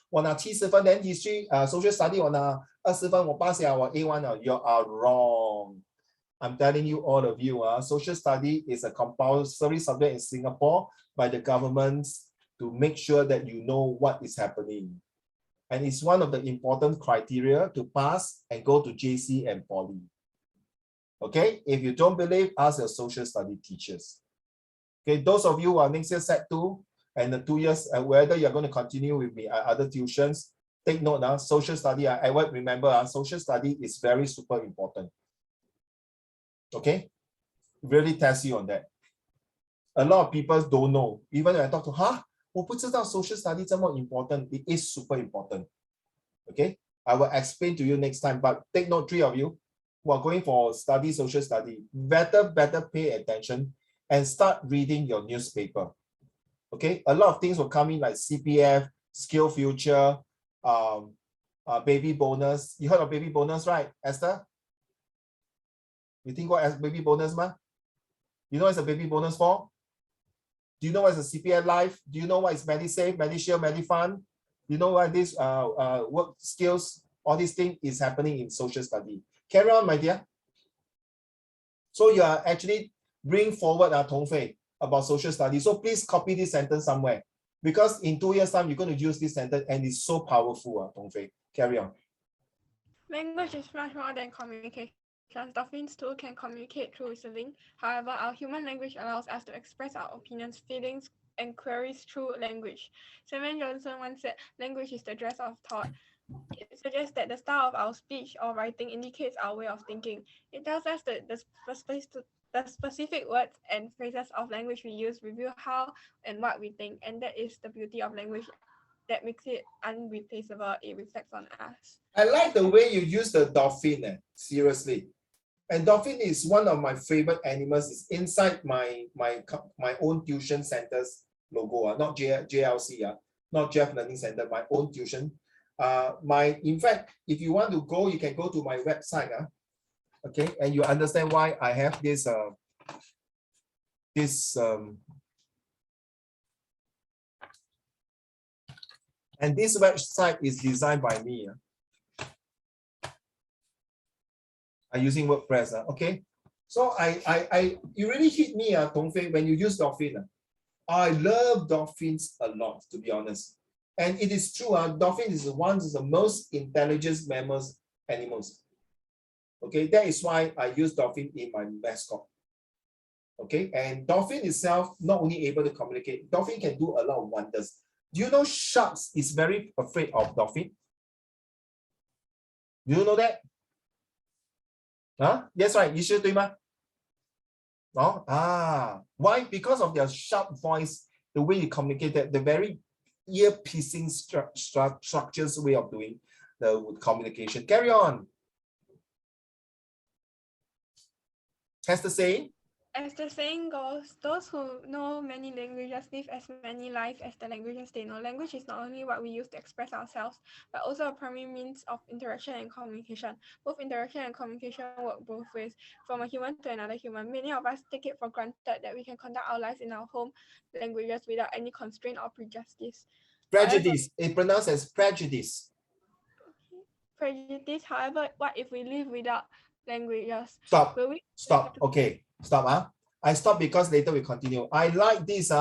我拿70分，then history social study 我拿20分，我 pass 了，我 A1 了。You are wrong. I'm telling you, all of you, social study is a compulsory subject in Singapore by the government to make sure that you know what is happening. And it's one of the important criteria to pass and go to JC and Poly. Okay, if you don't believe, ask your social study teachers. Okay, those of you who are next year Sec 2 and the 2 years, whether you're going to continue with me at other tuitions, take note now, social study, I would remember social study is very super important. Okay, really test you on that. A lot of people don't know. Even when I talk to, 我不知道 social study 这么 important. It is super important. Okay, I will explain to you next time. But take note, 3 of you who are going for study social study, better pay attention and start reading your newspaper. Okay, a lot of things will come in like CPF, Skill Future, baby bonus. You heard of baby bonus, right, Esther? You think what is baby bonus, ma? You know what's a baby bonus for? Do you know what is a CPF Life? Do you know what is MediSave, MediShield, MediFund? Do you know why this work skills, all these things is happening in social study? Carry on, my dear. So you are actually bring forward Tongfei about social study. So please copy this sentence somewhere, because in 2 years' time you're going to use this sentence and it's so powerful. Tongfei, carry on. Language is much more than communication. Dolphins too can communicate through whistling. However, our human language allows us to express our opinions, feelings, and queries through language. Samuel Johnson once said, "Language is the dress of thought." It suggests that the style of our speech or writing indicates our way of thinking. It tells us that the specific words and phrases of language we use reveal how and what we think, and that is the beauty of language that makes it unreplaceable. It reflects on us. I like the way you use the dolphin, seriously. And dolphin is one of my favorite animals. It's inside my own tuition center's logo, not JLC, not Jeff Learning Center, my own tuition. In fact, if you want to go, you can go to my website, okay, and you understand why I have this and this website is designed by me. I'm using WordPress, okay. So you really hit me, Tongfei, when you use dolphin. I love dolphins a lot, to be honest. And it is true, dolphin is one of the most intelligent animals. Okay, that is why I use dolphin in my mascot. Okay, and dolphin itself not only able to communicate, dolphin can do a lot of wonders. Do you know sharks is very afraid of dolphin? Do you know that? Huh? Yes, right. 你是对吗? Oh, why? Because of their sharp voice, the way you communicate, that the very ear-piercing structures way of doing the communication. Carry on. As the saying? As the saying goes, those who know many languages live as many lives as the languages they know. Language is not only what we use to express ourselves, but also a primary means of interaction and communication. Both interaction and communication work both ways, from a human to another human. Many of us take it for granted that we can conduct our lives in our home languages without any constraint or prejudice. Prejudice. It pronounced as prejudice. Prejudice. However, what if we live without languages? Stop. Stop. Okay. Stop. I stop because later we continue. I like this.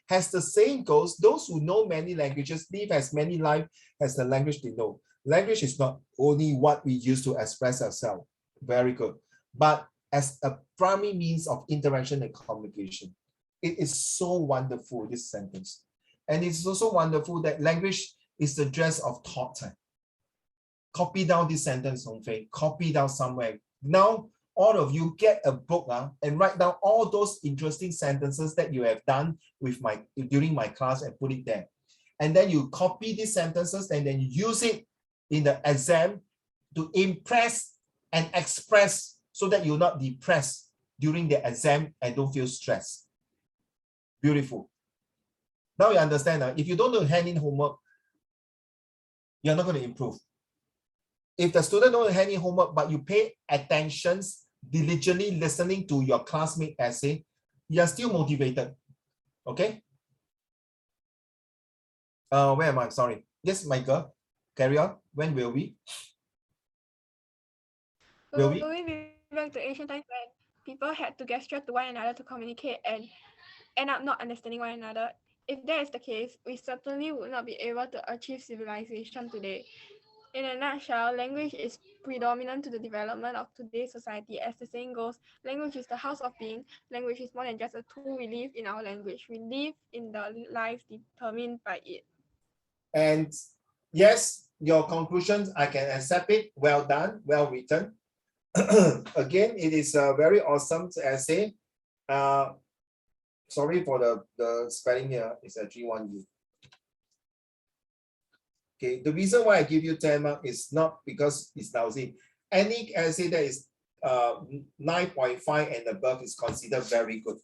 As the saying goes, those who know many languages live as many lives as the language they know. Language is not only what we use to express ourselves. Very good. But as a primary means of interaction and communication. It is so wonderful, this sentence. And it's also wonderful that language is the dress of thought. Copy down this sentence, Hongfei. Copy down somewhere. Now, all of you get a book and write down all those interesting sentences that you have done with during my class and put it there. And then you copy these sentences and then use it in the exam to impress and express so that you're not depressed during the exam and don't feel stressed. Beautiful. Now you understand. If you don't do hand in homework, you're not going to improve. If the student don't hand in homework, but you pay attention, diligently listening to your classmate essay, you are still motivated. Okay? Where am I? Sorry. Yes, Michael. Carry on. When will we? Will we be back to ancient times when people had to gesture to one another to communicate and end up not understanding one another? If that is the case, we certainly would not be able to achieve civilization today. In a nutshell, language is predominant to the development of today's society. As the saying goes, language is the house of being. Language is more than just a tool. We live in our language. We live in the life determined by it. And yes, your conclusions, I can accept it. Well done, well written. Again, it is a very awesome essay. Sorry for the spelling here. It's actually 1U. Okay, the reason why I give you 10 marks is not because it's lousy. Any essay that is 9.5 and above is considered very good.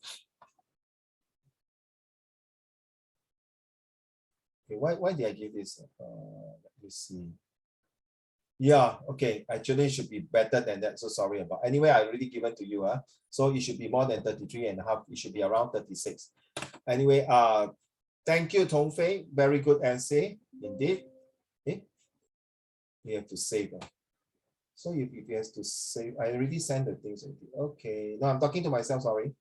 Okay, why did I give this? Let me see. Yeah, okay, actually it should be better than that. So sorry about. Anyway, I already given to you. So it should be more than 33.5. It should be around 36. Anyway, thank you, Tongfei. Very good essay indeed. You have to save. So if you have to save, I already sent the things. Okay, no, I'm talking to myself, sorry.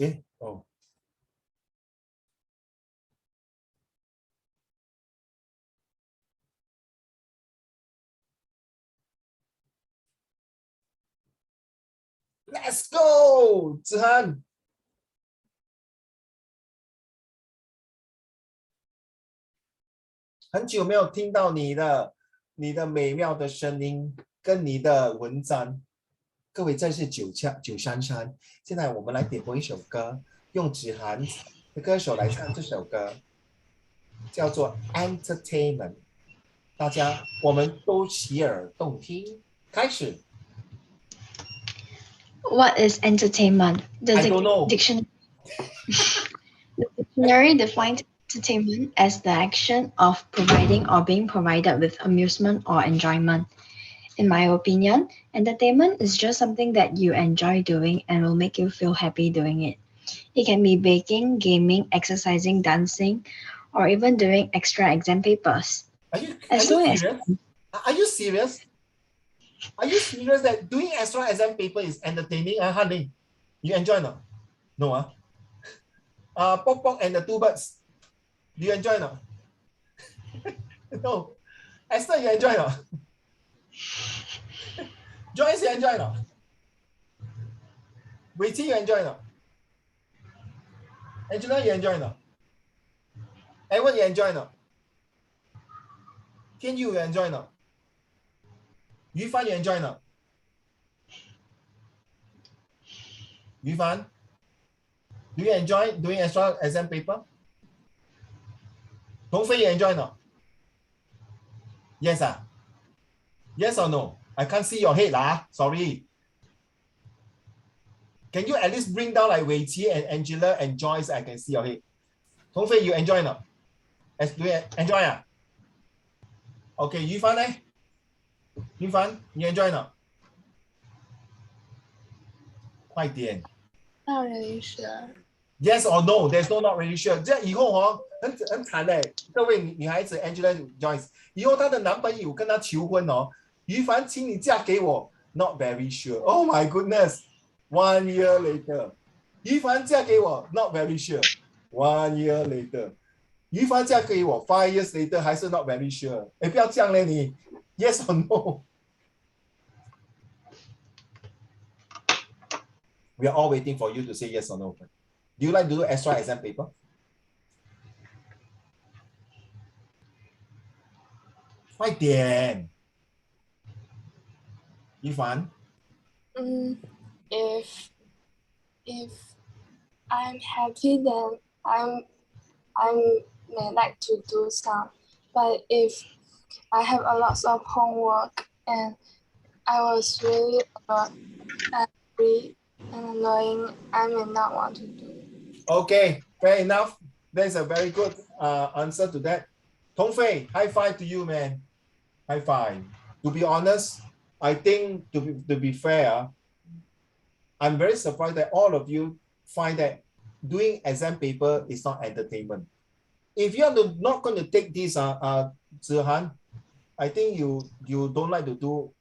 Okay, oh. Let's go， 子涵。很久没有听到你的美妙的声音跟你的文章。各位，这是933，现在我们来点播一首歌，用子涵的歌手来唱这首歌，叫做 Entertainment。大家，我们都洗耳动听，开始。What is entertainment? I don't know. The dictionary defines entertainment as the action of providing or being provided with amusement or enjoyment. In my opinion, entertainment is just something that you enjoy doing and will make you feel happy doing it. It can be baking, gaming, exercising, dancing, or even doing extra exam papers. Are you serious? Are you serious? Are you serious that doing extra exam paper is entertaining? Honey, you enjoy not? No, Pok Pok and the Two Birds. Do you enjoy not? No. Esther, you enjoy not? Joyce, you enjoy not? Wei Qi, you enjoy not? Angela, you enjoy not? Edward, you enjoy not? Tian Yu, you enjoy not? Yu Fan, you enjoy not? Yu Fan, do you enjoy doing extra exam paper? Dong Fei, you enjoy not? Yes, yes or no? I can't see your head, sorry. Can you at least bring down like Wei Qi and Angela and Joyce? I can see your head. Dong Fei, you enjoy not? Do you enjoy? Okay, Yu Fan, Yu Fan, you enjoy not? 快点。Not really sure. Yes or no? There's no not really sure. 这以后很惨嘞，各位女孩子 Angela Joyce， 以后她的男朋友跟她求婚于凡，请你嫁给我 ，not very sure. Oh my goodness, 1 year later， 于凡嫁给我 ，not very sure. 1 year later， 于凡嫁给我 5 years later 还是 not very sure。不要这样嘞你 ，Yes or no？ We are all waiting for you to say yes or no. Do you like to do extra exam paper? If I'm happy, then I may like to do some. But if I have a lot of homework and I was really angry and annoying, I may not want to do it. Okay, fair enough. That's a very good answer to that. Tong Fei, high five to you, man. High five. To be honest, I think to be fair, I'm very surprised that all of you find that doing exam paper is not entertainment. If you're not going to take this, Zihan, I think you don't like to do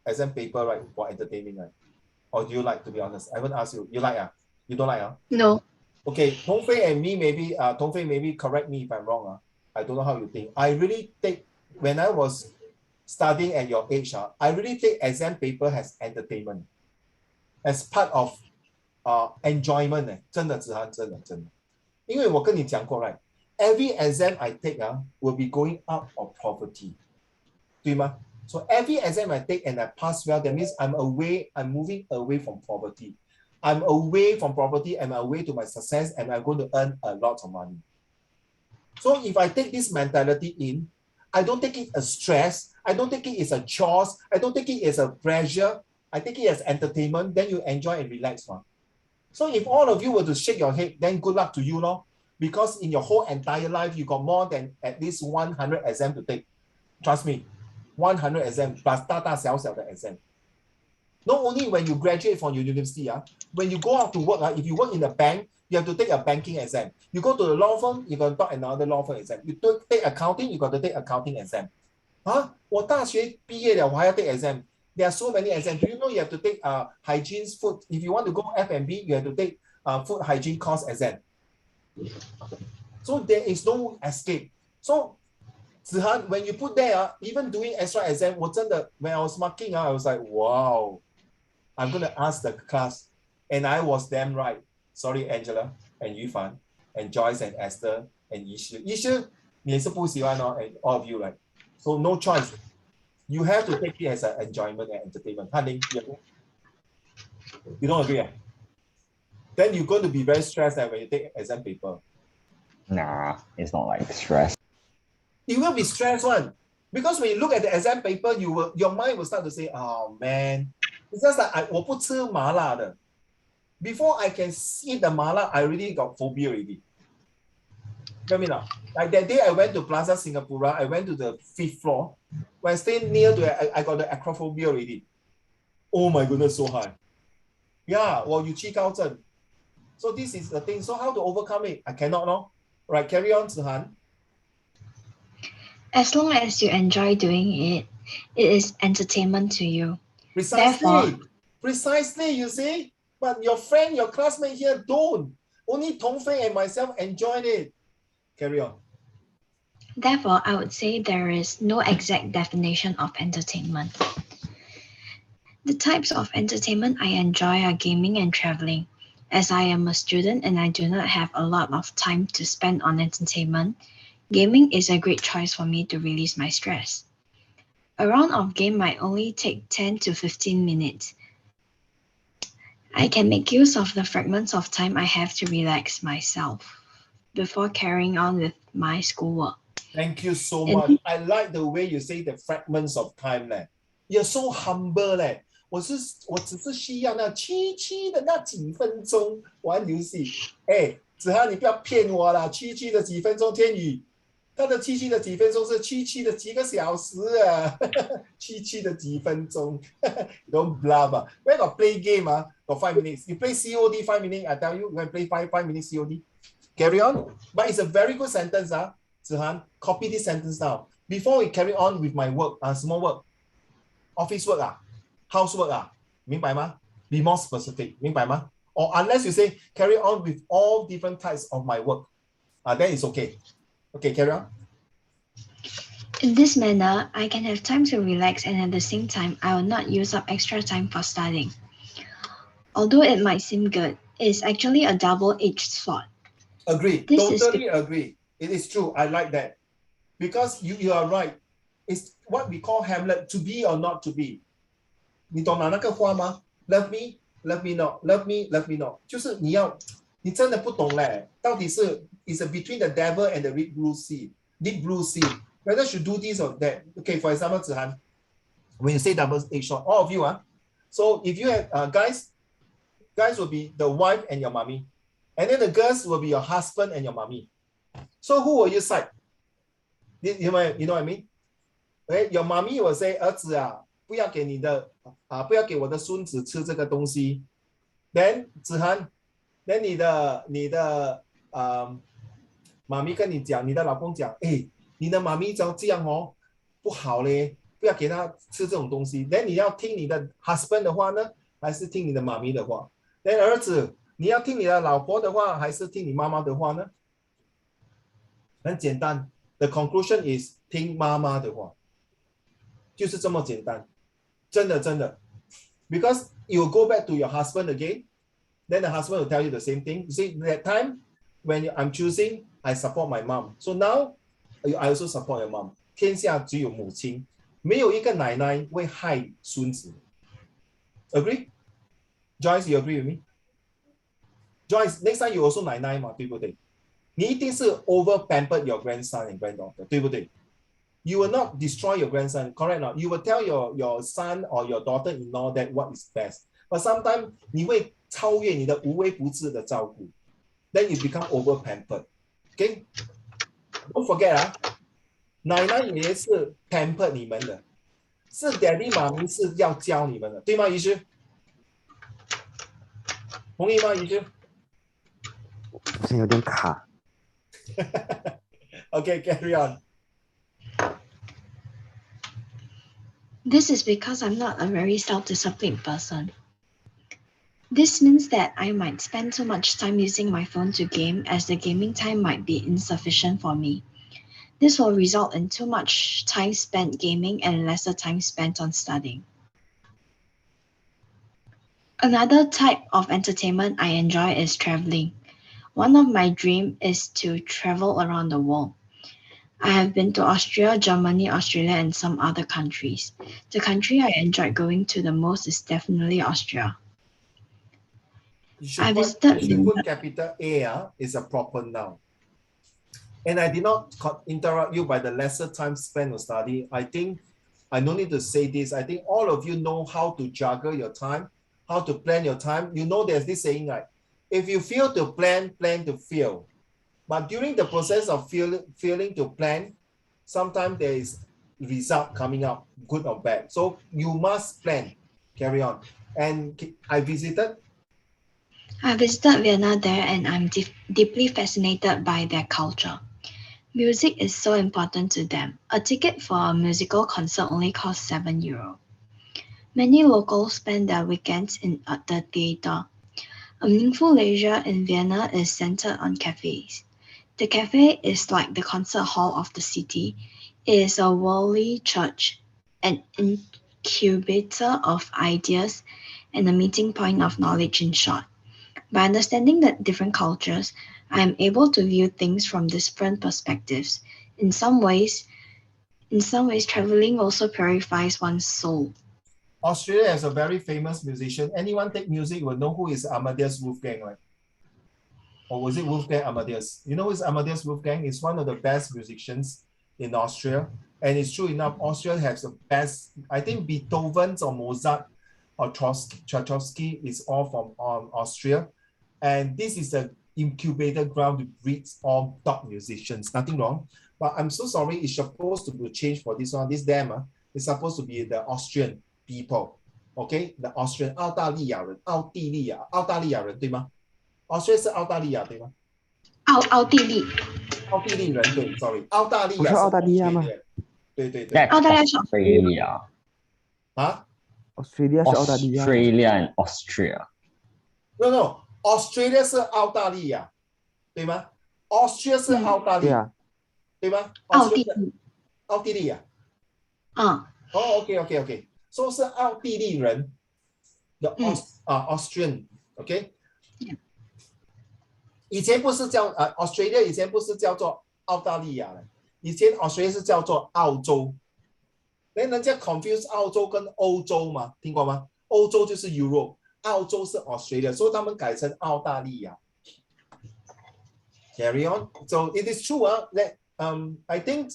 exam paper, right, for entertaining, right? Or do you like, to be honest? I haven't asked you. You like? You don't like? No. Okay, Tong Fei and me, maybe, Tong Fei, maybe correct me if I'm wrong. I don't know how you think. I really take, when I was studying at your age, I really take exam paper as entertainment, as part of enjoyment. 真的，子涵，真的。因为我跟你讲过 right? Every exam I take will be going out of poverty. 对吗? So every exam I take and I pass well, that means I'm moving away from poverty. I'm away from poverty and away to my success, and I'm going to earn a lot of money. So if I take this mentality in, I don't take it as stress, I don't take it as a chores, I don't take it as a pressure, I take it as entertainment, then you enjoy and relax. So if all of you were to shake your head, then good luck to you, because in your whole entire life, you got more than at least 100 exams to take. Trust me, 100 exams plus 大大小小的 exam. Not only when you graduate from university, when you go out to work, if you work in a bank, you have to take a banking exam. You go to the law firm, you got to take another law firm exam. You take accounting, you got to take accounting exam. 我大学毕业了，我还要 take exam. There are so many exams. Do you know you have to take hygiene food? If you want to go F&B, you have to take food hygiene course exam. So there is no escape. So Zihan, when you put there, even doing extra exam, when I was marking, I was like, wow. I'm going to ask the class, and I was damn right. Sorry, Angela and Yufan and Joyce and Esther and Yishu. Yishu, 你也是不喜欢哦, and all of you, right? So no choice. You have to take it as an enjoyment and entertainment. Honey, you don't agree? Then you're going to be very stressed when you take exam paper. Nah, it's not like stress. You will be stressed one. Because when you look at the exam paper, your mind will start to say, oh man, it's just like 我不吃麻辣的. Before I can see the mala, I already got phobia already. Tell me now. Like that day I went to Plaza Singapura, I went to the 5th floor. When I stayed near to it, I got the acrophobia already. Oh my goodness, so high. Yeah, well, you check out. So this is the thing. So how to overcome it? I cannot know. Right, carry on, Zihan. As long as you enjoy doing it, it is entertainment to you. Precisely. Therefore, Precisely, you see? But your friend, your classmate here don't. Only Tong Fei and myself enjoyed it. Carry on. Therefore, I would say there is no exact definition of entertainment. The types of entertainment I enjoy are gaming and traveling. As I am a student and I do not have a lot of time to spend on entertainment, gaming is a great choice for me to release my stress. A round of game might only take 10 to 15 minutes. I can make use of the fragments of time I have to relax myself before carrying on with my schoolwork. Thank you so much. I like the way you say the fragments of time. You're so humble. 我只是需要那区区的那几分钟玩游戏。子涵，你不要骗我啦，区区的几分钟，天宇，他的区区的几分钟是区区的几个小时啊，区区的几分钟，don't bluff. Where got play game for 5 minutes? You play COD 5 minutes, I tell you, you can play 5 minutes COD. Carry on. But it's a very good sentence, Zihan. Copy this sentence now. Before we carry on with my work, small work, office work, housework 明白吗? Be more specific, 明白吗? Or unless you say carry on with all different types of my work, then it's okay. Okay, carry on. In this manner, I can have time to relax and at the same time, I will not use up extra time for studying. Although it might seem good, it is actually a double-edged sword. Agree, totally agree. It is true, I like that. Because you are right. It's what we call Hamlet, to be or not to be. 你懂那个话吗? Love me, love me not. Love me, love me not. 就是你真的不懂嘞，到底是 is between the devil and the deep blue sea. Whether should do this or that. Okay, for example, Zihan, when you say double-edged sword, all of you, so if you have guys will be the wife and your mommy, and then the girls will be your husband and your mommy. So who will you side? You know what I mean? Okay, your mommy will say, 儿子啊，不要给我的孙子吃这个东西。Then 子涵 then 你的妈咪跟你讲，你的老公讲，你的妈咪这样不好嘞，不要给他吃这种东西。Then 你要听你的 husband 的话呢，还是听你的妈咪的话？ Then 儿子，你要听你的老婆的话，还是听你妈妈的话呢？很简单 ，the conclusion is 听妈妈的话，就是这么简单，真的。Because you go back to your husband again, then the husband will tell you the same thing. You see, that time when I'm choosing, I support my mom. So now, I also support your mom. 天下只有母亲，没有一个奶奶会害孙子。Agree? Joyce, you agree with me? Joyce, next time you also 奶奶嘛，对不对？你一定是 over pampered your grandson and granddaughter, 对不对？ You will not destroy your grandson, correct or not? You will tell your son or your daughter-in-law that what is best. But sometimes 你会超越你的无微不至的照顾。Then you become over pampered. Okay? Don't forget 奶奶也是 pamper 你们的，是 daddy 妈咪是要教你们的，对吗？医师，同意吗？医师？好像有点卡。Okay, carry on. This is because I'm not a very self-disciplined person. This means that I might spend too much time using my phone to game, as the gaming time might be insufficient for me. This will result in too much time spent gaming and lesser time spent on studying. Another type of entertainment I enjoy is traveling. One of my dreams is to travel around the world. I have been to Austria, Germany, Australia, and some other countries. The country I enjoyed going to the most is definitely Austria. You I should visited put capital A, is a proper noun. And I did not interrupt you by the lesser time spent on study. I think I no need to say this. I think all of you know how to juggle your time, how to plan your time. You know there's this saying, right? If you fail to plan, plan to fail. But during the process of failing to plan, sometimes there is result coming out, good or bad. So you must plan. Carry on. And I visited Vienna there and I'm deeply fascinated by their culture. Music is so important to them. A ticket for a musical concert only costs €7. Many locals spend their weekends in the theater. A meaningful leisure in Vienna is centered on cafes. The cafe is like the concert hall of the city. It is a worldly church, an incubator of ideas, and a meeting point of knowledge in short. By understanding the different cultures, I am able to view things from different perspectives. In some ways, traveling also purifies one's soul. Australia has a very famous musician. Anyone take music will know who is Amadeus Wolfgang, right? Or was it Wolfgang Amadeus? You know who is Amadeus Wolfgang? He's one of the best musicians in Austria. And it's true enough, Austria has the best, I think Beethoven or Mozart or Tchaikovsky is all from Austria. And this is an incubator ground to breed all top musicians. Nothing wrong. But I'm so sorry, it's supposed to be changed for this one. This dam is supposed to be the Austrian people. Okay? The Austrian, 澳大利亚人，对吗？ Australia 是澳大利亚对吗？奥地利人对 ，sorry， 澳大利亚不是澳大利亚吗？对对对。 That's 澳大利亚是 Australia. 啊 Australia 是澳大利亚。 Australia and Austria. No, Australia 是澳大利亚，对吗 ？Austria 是澳大利亚，对吗？奥地利。奥地利啊。哦 ，OK， 所以是奥地利人的 Austrian，OK。以前不是叫Australia， 以前不是叫做澳大利亚的，以前 Australia 是叫做澳洲。那人家 confuse 澳洲跟欧洲嘛，听过吗？欧洲就是 Europe， 澳洲是 Australia， 所以他们改成澳大利亚。Carry on. So it is true that I think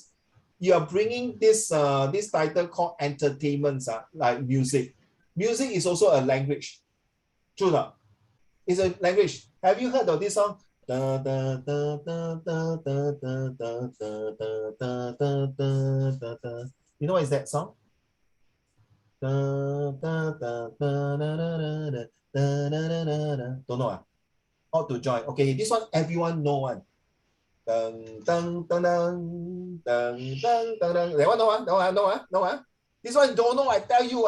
you are bringing this title called entertainment, like music. Music is also a language. True that. It's a language. Have you heard of this song? You know what is that song? Don't know. Ought to join. Okay, this one everyone know one. That one no. This one don't know. I tell you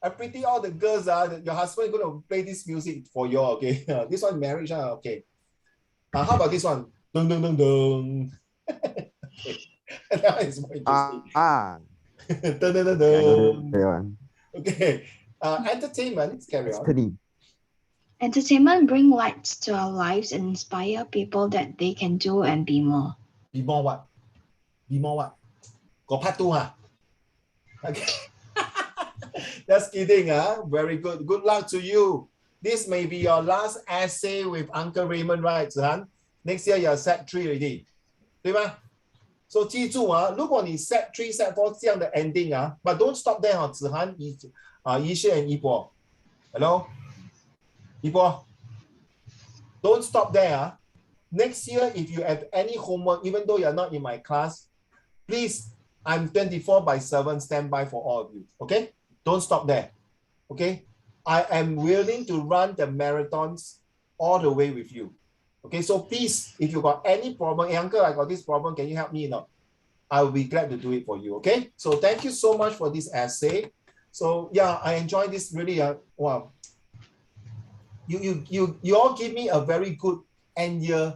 I pity all the girls your husband is going to play this music for you. Okay, this one marriage okay. How about this one? Dun dun dun dun. Okay, that one is more interesting. Dun dun dun dun. Okay, entertainment. Carry on. Entertainment brings light to our lives and inspire people that they can do and be more. Be more what? Be more what? Go part 2 Okay. Just kidding Very good. Good luck to you. This may be your last essay with Uncle Raymond, right, Zihan? Next year you're set 3 already. 对吗？ So 记住如果你 set 3, set 4这样的 ending but don't stop there Zihan, Yi Xue and Yi Bo. Hello? Yi Bo. Don't stop there Next year, if you have any homework, even though you're not in my class, please, I'm 24/7 standby for all of you. Okay? Don't stop there. Okay? I am willing to run the marathons all the way with you. Okay? So please, if you got any problem, hey, uncle, I got this problem, can you help me? No. I will be glad to do it for you. Okay? So thank you so much for this essay. So yeah, I enjoy this really. Wow. You all give me a very good end year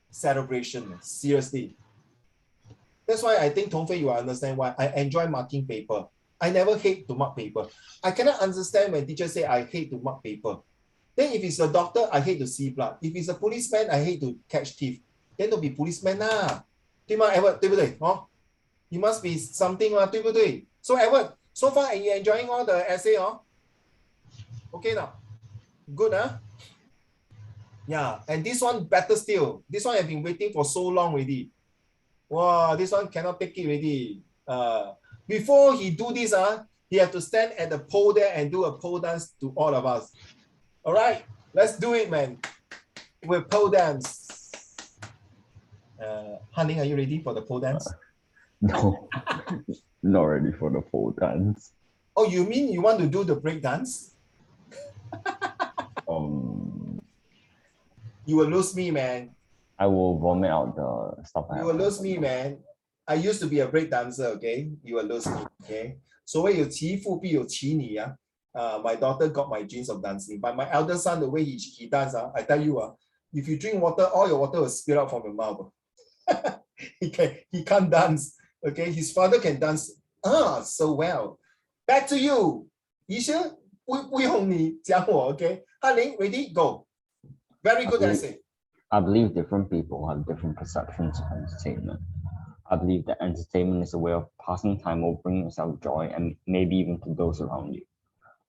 celebration. Seriously. That's why I think Tong Fei, you will understand why I enjoy marking paper. I never hate to mark paper. I cannot understand when teachers say I hate to mark paper. Then if it's a doctor, I hate to see blood. If it's a policeman, I hate to catch thief. Then don't be policeman lah. 对吗 Edward? 对不对? You must be something 嘛，对不对? So Edward, so far are you enjoying all the essay? Okay now. Good, huh? Yeah, and this one better still. This one I've been waiting for so long already. Wow, this one cannot take it already. Before he do this, he have to stand at the pole there and do a pole dance to all of us. All right, let's do it, man. With pole dance. Hanning, are you ready for the pole dance? No, not ready for the pole dance. Oh, you mean you want to do the break dance? You will lose me, man. I will vomit out the stuff. You will lose me, man. I used to be a break dancer, okay? You will lose me, okay? So when you 其父必有其女, my daughter got my genes of dancing. But my elder son, the way he dance, I tell you, if you drink water, all your water will spill out from your mouth. he can't dance, okay? His father can dance so well. Back to you. Yisha, 不用你讲我, okay? Hanling, ready? Go. Very good essay. I believe different people have different perceptions of entertainment. I believe that entertainment is a way of passing time or bringing yourself joy and maybe even to those around you.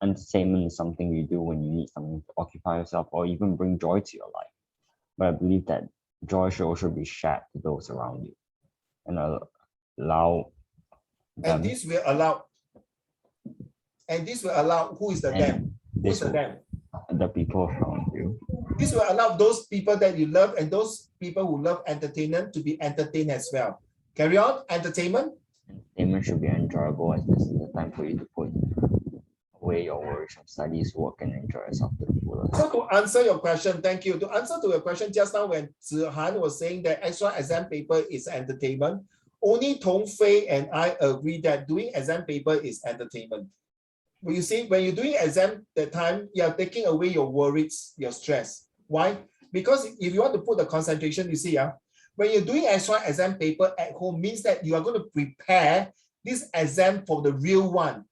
Entertainment is something you do when you need something to occupy yourself or even bring joy to your life. But I believe that joy should also be shared to those around you and allow them. And this will allow who is the them? Who is the them? The people around you. This will allow those people that you love and those people who love entertainment to be entertained as well. Carry on, entertainment. Entertainment should be enjoyable as this is the time for you to put away your worries of studies, work, and enjoy yourself to the fullest. So to answer your question, thank you. To answer to your question just now when Zihan was saying that extra exam paper is entertainment, only Tong Fei and I agree that doing exam paper is entertainment. But you see, when you're doing exam that time, you are taking away your worries, your stress. Why? Because if you want to put the concentration, you see, when you're doing extra exam paper at home means that you are going to prepare this exam for the real one.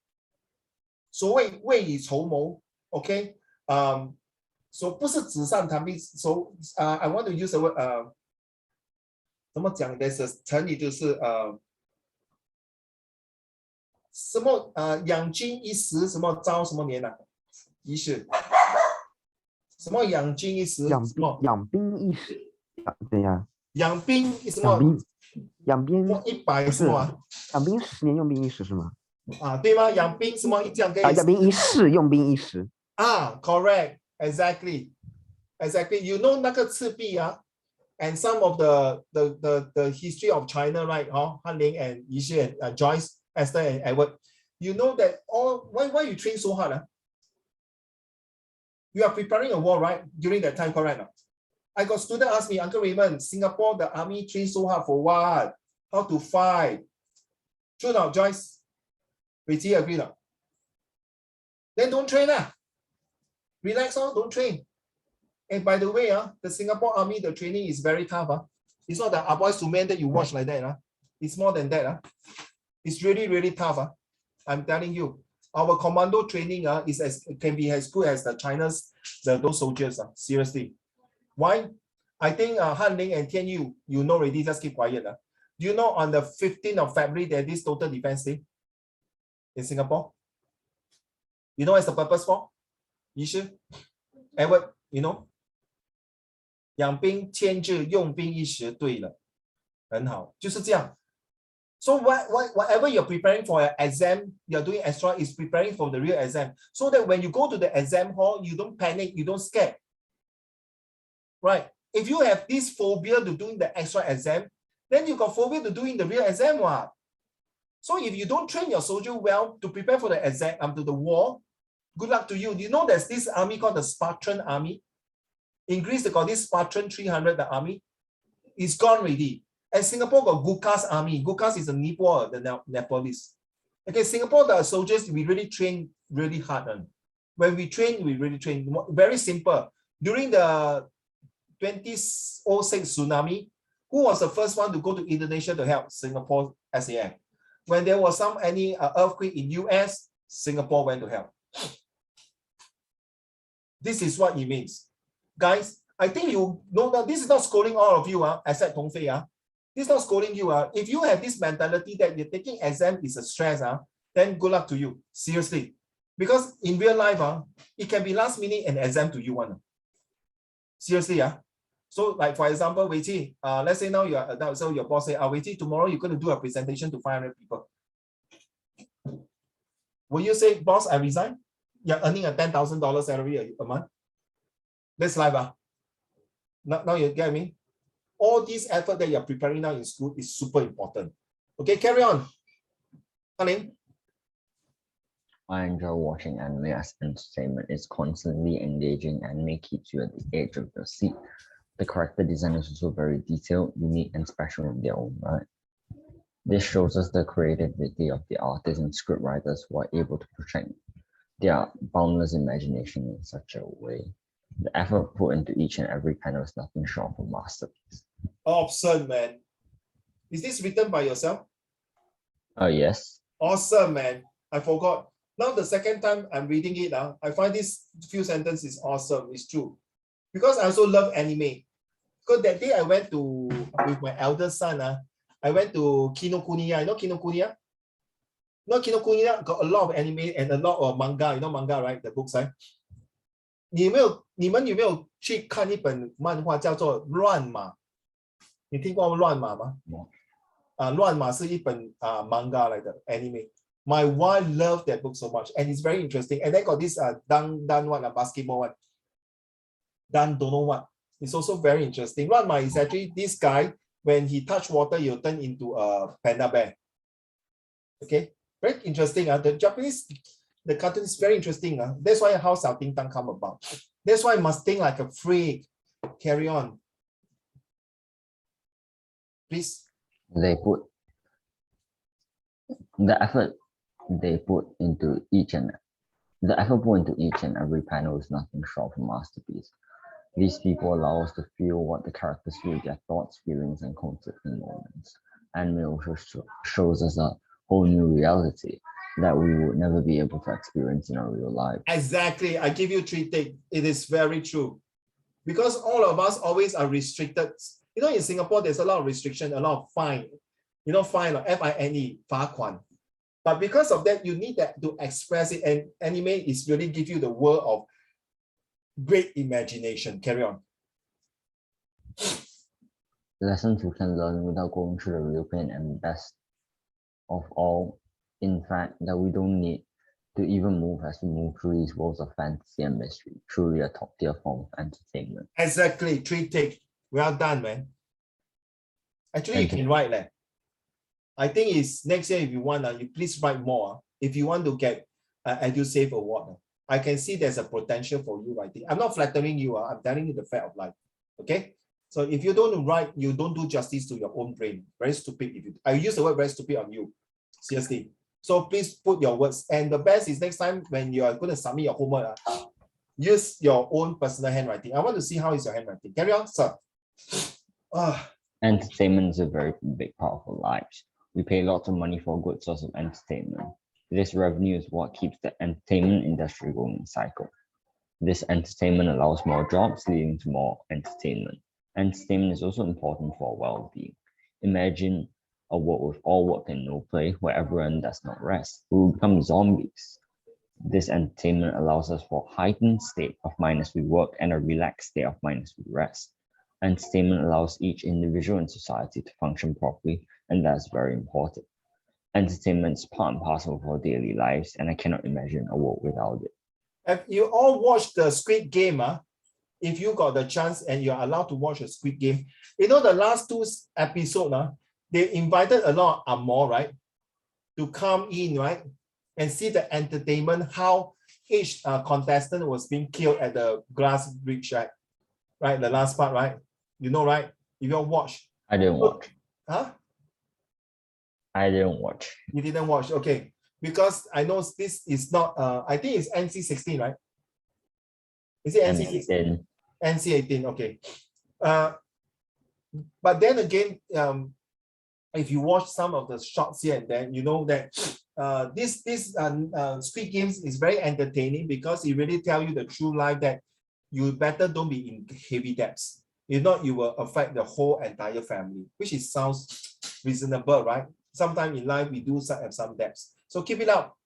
So 未雨绸缪, okay? So 不是纸上谈兵. So I want to use the word 怎么讲? There's a 成语就是什么养军一时什么朝什么年啊？仪式什么养军一时？养兵一时，对呀。养兵什么？养兵100什么？养兵10年，用兵一时是吗？对吗？养兵什么这样可以？养兵一世，用兵一时。Correct, exactly. You know 那个赤壁and some of the history of China, right? Hanling and Yishi and Joyce, Esther and Edward. You know that why you train so hard? You are preparing a war, right? During that time, correct? I got students ask me, Uncle Raymond, Singapore, the army trains so hard for what? How to fight? True now, Joyce? Weiji agree now? Then don't train. Relax, don't train. And by the way, the Singapore army, the training is very tough. It's not the boys to men that you watch like that. It's more than that. It's really, really tough. I'm telling you. Our commando training can be as good as the China's those soldiers. Seriously. Why? I think Hanling and Tianyu, you know already, just keep quiet. Do you know on the 15th of February there is Total Defense Day in Singapore? You know what's the purpose for? Yishi? Edward, you know? 养兵千日，用兵一时，对了，很好，就是这样。So whatever you're preparing for an exam, you're doing extra is preparing for the real exam. So that when you go to the exam hall, you don't panic, you don't scare. Right? If you have this phobia to doing the extra exam, then you got phobia to doing the real exam. So if you don't train your soldier well to prepare for the exam, to the war, good luck to you. You know there's this army called the Spartan Army. In Greece, they call this Spartan 300, the army. It's gone already. And Singapore got Gurkha's army. Gurkhas is a Nepal, the Nepalese. Okay, Singapore, the soldiers, we really train really hard. When we train, we really train. Very simple. During the 2006 tsunami, who was the first one to go to Indonesia to help Singapore SAF? when there was any earthquake in US, Singapore went to help. This is what it means. Guys, I think you know that this is not scolding all of you, except Tong Fei. This is not scolding you. If you have this mentality that you're taking exam is a stress, then good luck to you. Seriously. Because in real life, it can be last minute an exam to you one. Seriously, So like for example, Wei Qi, let's say now you're adult, so your boss say, Wei Qi, tomorrow you're going to do a presentation to 500 people. Will you say, boss, I resign? You're earning a $10,000 salary a month. That's life. Now you get me? All this effort that you're preparing now in school is super important. Okay, carry on. Aling. I enjoy watching anime as entertainment. It's constantly engaging. Anime keeps you at the edge of your seat. The character design is also very detailed, unique, and special in their own right. This shows us the creativity of the artists and scriptwriters who are able to project their boundless imagination in such a way. The effort put into each and every panel is nothing short of a masterpiece. Awesome, man. Is this written by yourself? Yes. Awesome, man. I forgot. Now the second time I'm reading it, I find this few sentences awesome. It's true. Because I also love anime. Because that day I went to, with my eldest son, I went to Kinokuniya. You know Kinokuniya? No, Kinokuniya got a lot of anime and a lot of manga. You know manga, right? The books, right? 你们有没有去看一本漫画叫做《乱马》？你听过《乱马》吗？《乱马》是一本manga 来的 anime. My wife loved that book so much, and it's very interesting. And then got this Dan one, a basketball one. Dan don't know what. It's also very interesting. 乱马 is actually this guy, when he touch water, he'll turn into a panda bear. Okay, very interesting. The Japanese, the cartoon is very interesting. That's why how Xiao Ding Dang come about. That's why I must think like a freak. Carry on. Please. They put the effort into each and every panel is nothing short of a masterpiece. These people allow us to feel what the characters feel, their thoughts, feelings, and conflicting moments. Anime also shows us a whole new reality that we would never be able to experience in our real life. Exactly. I give you 3 takes. It is very true. Because all of us always are restricted. You know, in Singapore, there's a lot of restriction, a lot of fine. You know, fine, or F-I-N-E, 罚款. But because of that, you need that to express it. And anime is really give you the world of great imagination. Carry on. Lessons we can learn without going through the real pain, and best of all, in fact, that we don't need to even move as we move through these worlds of fantasy and mystery. Truly a top-tier form of entertainment. Exactly. 3 takes. Well done, man. Actually, you can write. I think it's next year if you want, you please write more. If you want to get EduSave award, I can see there's a potential for you writing. I'm not flattering you. I'm telling you the fact of life. Okay. So if you don't write, you don't do justice to your own brain. Very stupid. I use the word very stupid on you. Seriously. So please put your words. And the best is next time when you are going to submit your homework, use your own personal handwriting. I want to see how is your handwriting. Carry on, sir. Entertainment is a very big part of our lives. We pay lots of money for a good source of entertainment. This revenue is what keeps the entertainment industry going in cycle. This entertainment allows more jobs, leading to more entertainment. Entertainment is also important for our well-being. Imagine a world with all work and no play, where everyone does not rest. We will become zombies. This entertainment allows us for a heightened state of mind as we work and a relaxed state of mind as we rest. Entertainment allows each individual in society to function properly, and that's very important. Entertainment is part and parcel of our daily lives, and I cannot imagine a world without it. Have you all watched the Squid Game? If you got the chance and you're allowed to watch a Squid Game, you know the last 2 episodes, they invited a lot of Amor, right, to come in, right, and see the entertainment, how each contestant was being killed at the glass bridge, right? Right, the last part, right? You know, right? If you all watch. I didn't watch. Huh? I didn't watch. You didn't watch, okay. Because I know this is not, I think it's NC-16, right? Is it NC-16? NC-18, okay. But then again, if you watch some of the shots here and then, you know that this Squid Games is very entertaining because it really tell you the true life that you better don't be in heavy debts. If not, you will affect the whole entire family, which is sounds reasonable, right? Sometimes in life we do have some debts. So keep it up.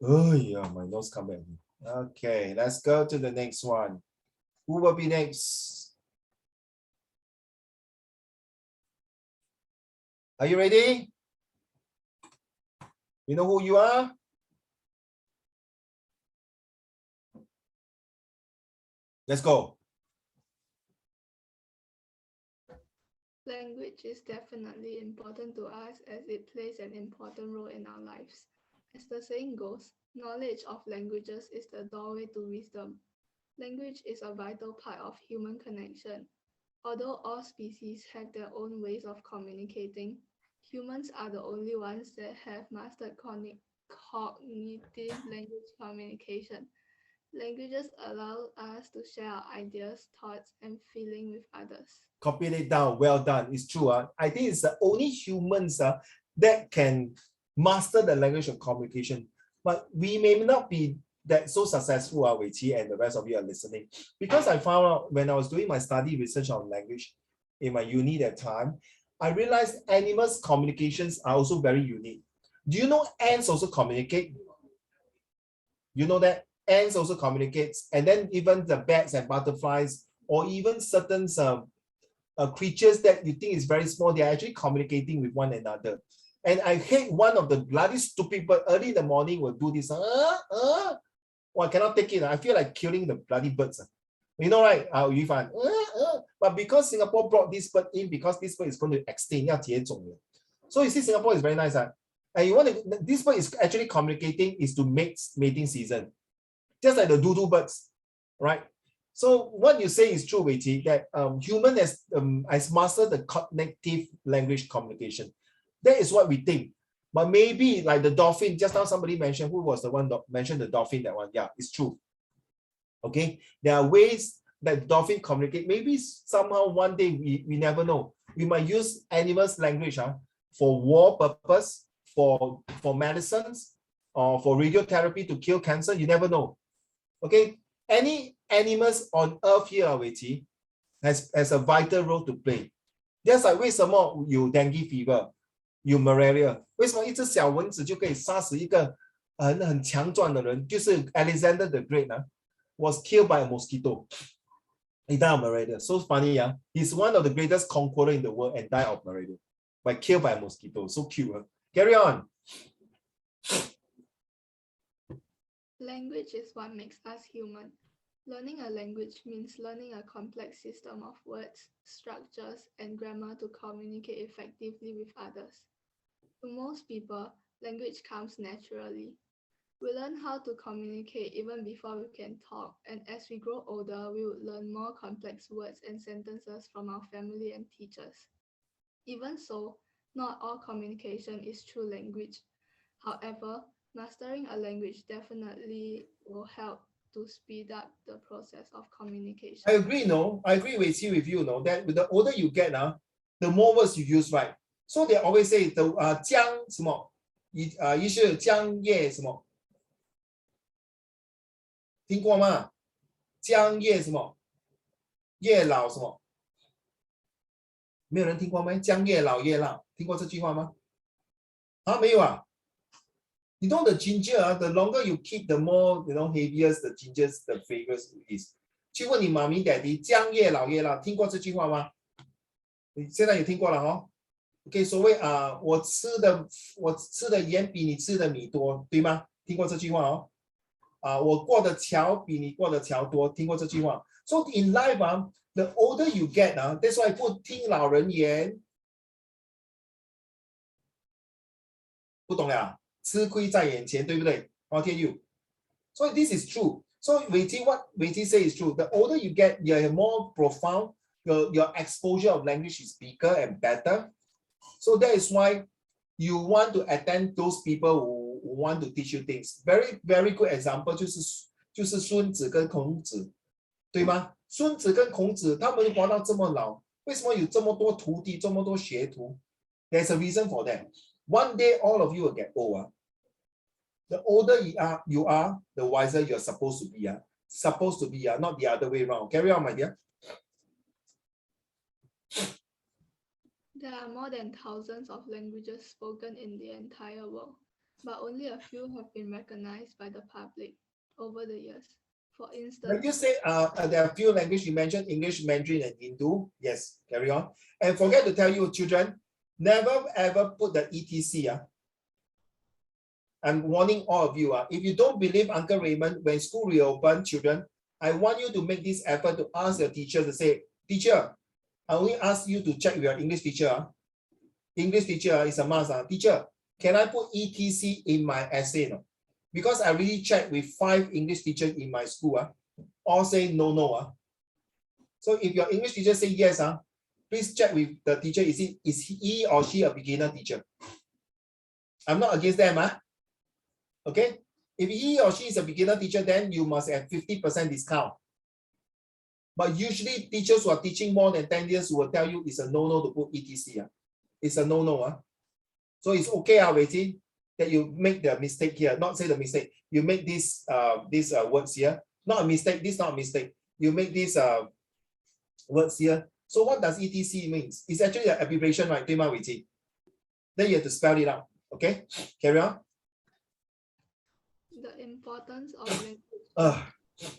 Oh yeah, my nose come back. Okay, let's go to the next one. Who will be next? Are you ready? You know who you are? Let's go. Language is definitely important to us as it plays an important role in our lives. As the saying goes, knowledge of languages is the doorway to wisdom. Language is a vital part of human connection. Although all species have their own ways of communicating, humans are the only ones that have mastered cognitive language communication. Languages allow us to share our ideas, thoughts, and feelings with others. Copy it down. Well done. It's true. I think it's the only humans that can master the language of communication. But we may not be that so successful, Wei Qi and the rest of you are listening. Because I found out when I was doing my study research on language in my uni that time, I realized animals' communications are also very unique. Do you know ants also communicate? You know that? Ants also communicates. And then even the bats and butterflies, or even certain creatures that you think is very small, they are actually communicating with one another. And I hate one of the bloody stupid bird early in the morning will do this. I cannot take it. I feel like killing the bloody birds. You know, right? Yufan. But because Singapore brought this bird in, because this bird is going to extinct, so you see, Singapore is very nice. And you want to, this bird is actually communicating is to mating season, just like the doodoo birds, right? So what you say is true, Wei Qi, that human has mastered the cognitive language communication. That is what we think. But maybe like the dolphin, just now somebody mentioned, who was the one that mentioned the dolphin, that one? Yeah, it's true. Okay, there are ways that dolphin communicate. Maybe somehow one day, we never know. We might use animals' language for war purpose, for medicines, or for radiotherapy to kill cancer. You never know. Okay, any animals on earth here, Wei Qi, has a vital role to play. Just like 为什么有 dengue fever, 有 malaria, 为什么一只小蚊子就可以杀死一个很强壮的人？就是 Alexander the Great was killed by a mosquito. He died of malaria. So funny, yeah. He's one of the greatest conqueror in the world and died of malaria by killed by a mosquito. So cute. Carry on. Language is what makes us human. Learning a language means learning a complex system of words, structures, and grammar to communicate effectively with others. To most people, language comes naturally. We learn how to communicate even before we can talk, and as we grow older, we would learn more complex words and sentences from our family and teachers. Even so, not all communication is through language. However, mastering a language definitely will help to speed up the process of communication. I agree, I agree with you, that the older you get, the more words you use, right? So they always say the 将什么，于是将夜什么，听过吗？将夜什么，夜老什么？没有人听过吗？将夜老夜老，听过这句话吗？没有啊。You know the ginger, the longer you keep, the more heavier the ginger, the fragrance is. 去问你妈咪 daddy， 将夜老夜老，听过这句话吗？你现在也听过了哦。OK， 所谓我吃的盐比你吃的米多，对吗？听过这句话哦。我过的桥比你过的桥多，听过这句话。So in life, the older you get, that's why 不听老人言，不懂了。吃亏在眼前，对不对？ I'll tell you. So this is true. So what Wei Qi say is true. The older you get, you're more profound. Your exposure of language is bigger and better. So that is why you want to attend those people who want to teach you things. Very, very good example 就是孙子跟孔子，对吗？孙子跟孔子他们活到这么老，为什么有这么多徒弟，这么多学徒？ There's a reason for that. One day, all of you will get old. The older you are, the wiser you're supposed to be. Supposed to be, not the other way around. Carry on, my dear. There are more than thousands of languages spoken in the entire world, but only a few have been recognized by the public over the years. For instance, When you say there are a few languages, you mentioned English, Mandarin, and Hindu. Yes, carry on. And forget to tell you, children, never ever put the ETC. I'm warning all of you. If you don't believe Uncle Raymond, when school reopen, children, I want you to make this effort to ask your teacher to say, teacher, I only ask you to check with your English teacher. English teacher is a must. Teacher, can I put ETC in my essay? No? Because I really checked with 5 English teachers in my school. All say no. So if your English teacher say yes, please check with the teacher. Is he or she a beginner teacher? I'm not against them. Okay, if he or she is a beginner teacher, then you must have 50% discount. But usually teachers who are teaching more than 10 years will tell you it's a no to put ETC. It's a no. So it's okay, Wei, that you make the mistake here. Not say the mistake. You make these words here. Not a mistake. This is not a mistake. You make these words here. So what does ETC means? It's actually an abbreviation, right? Then you have to spell it out. Okay, carry on. the importance of language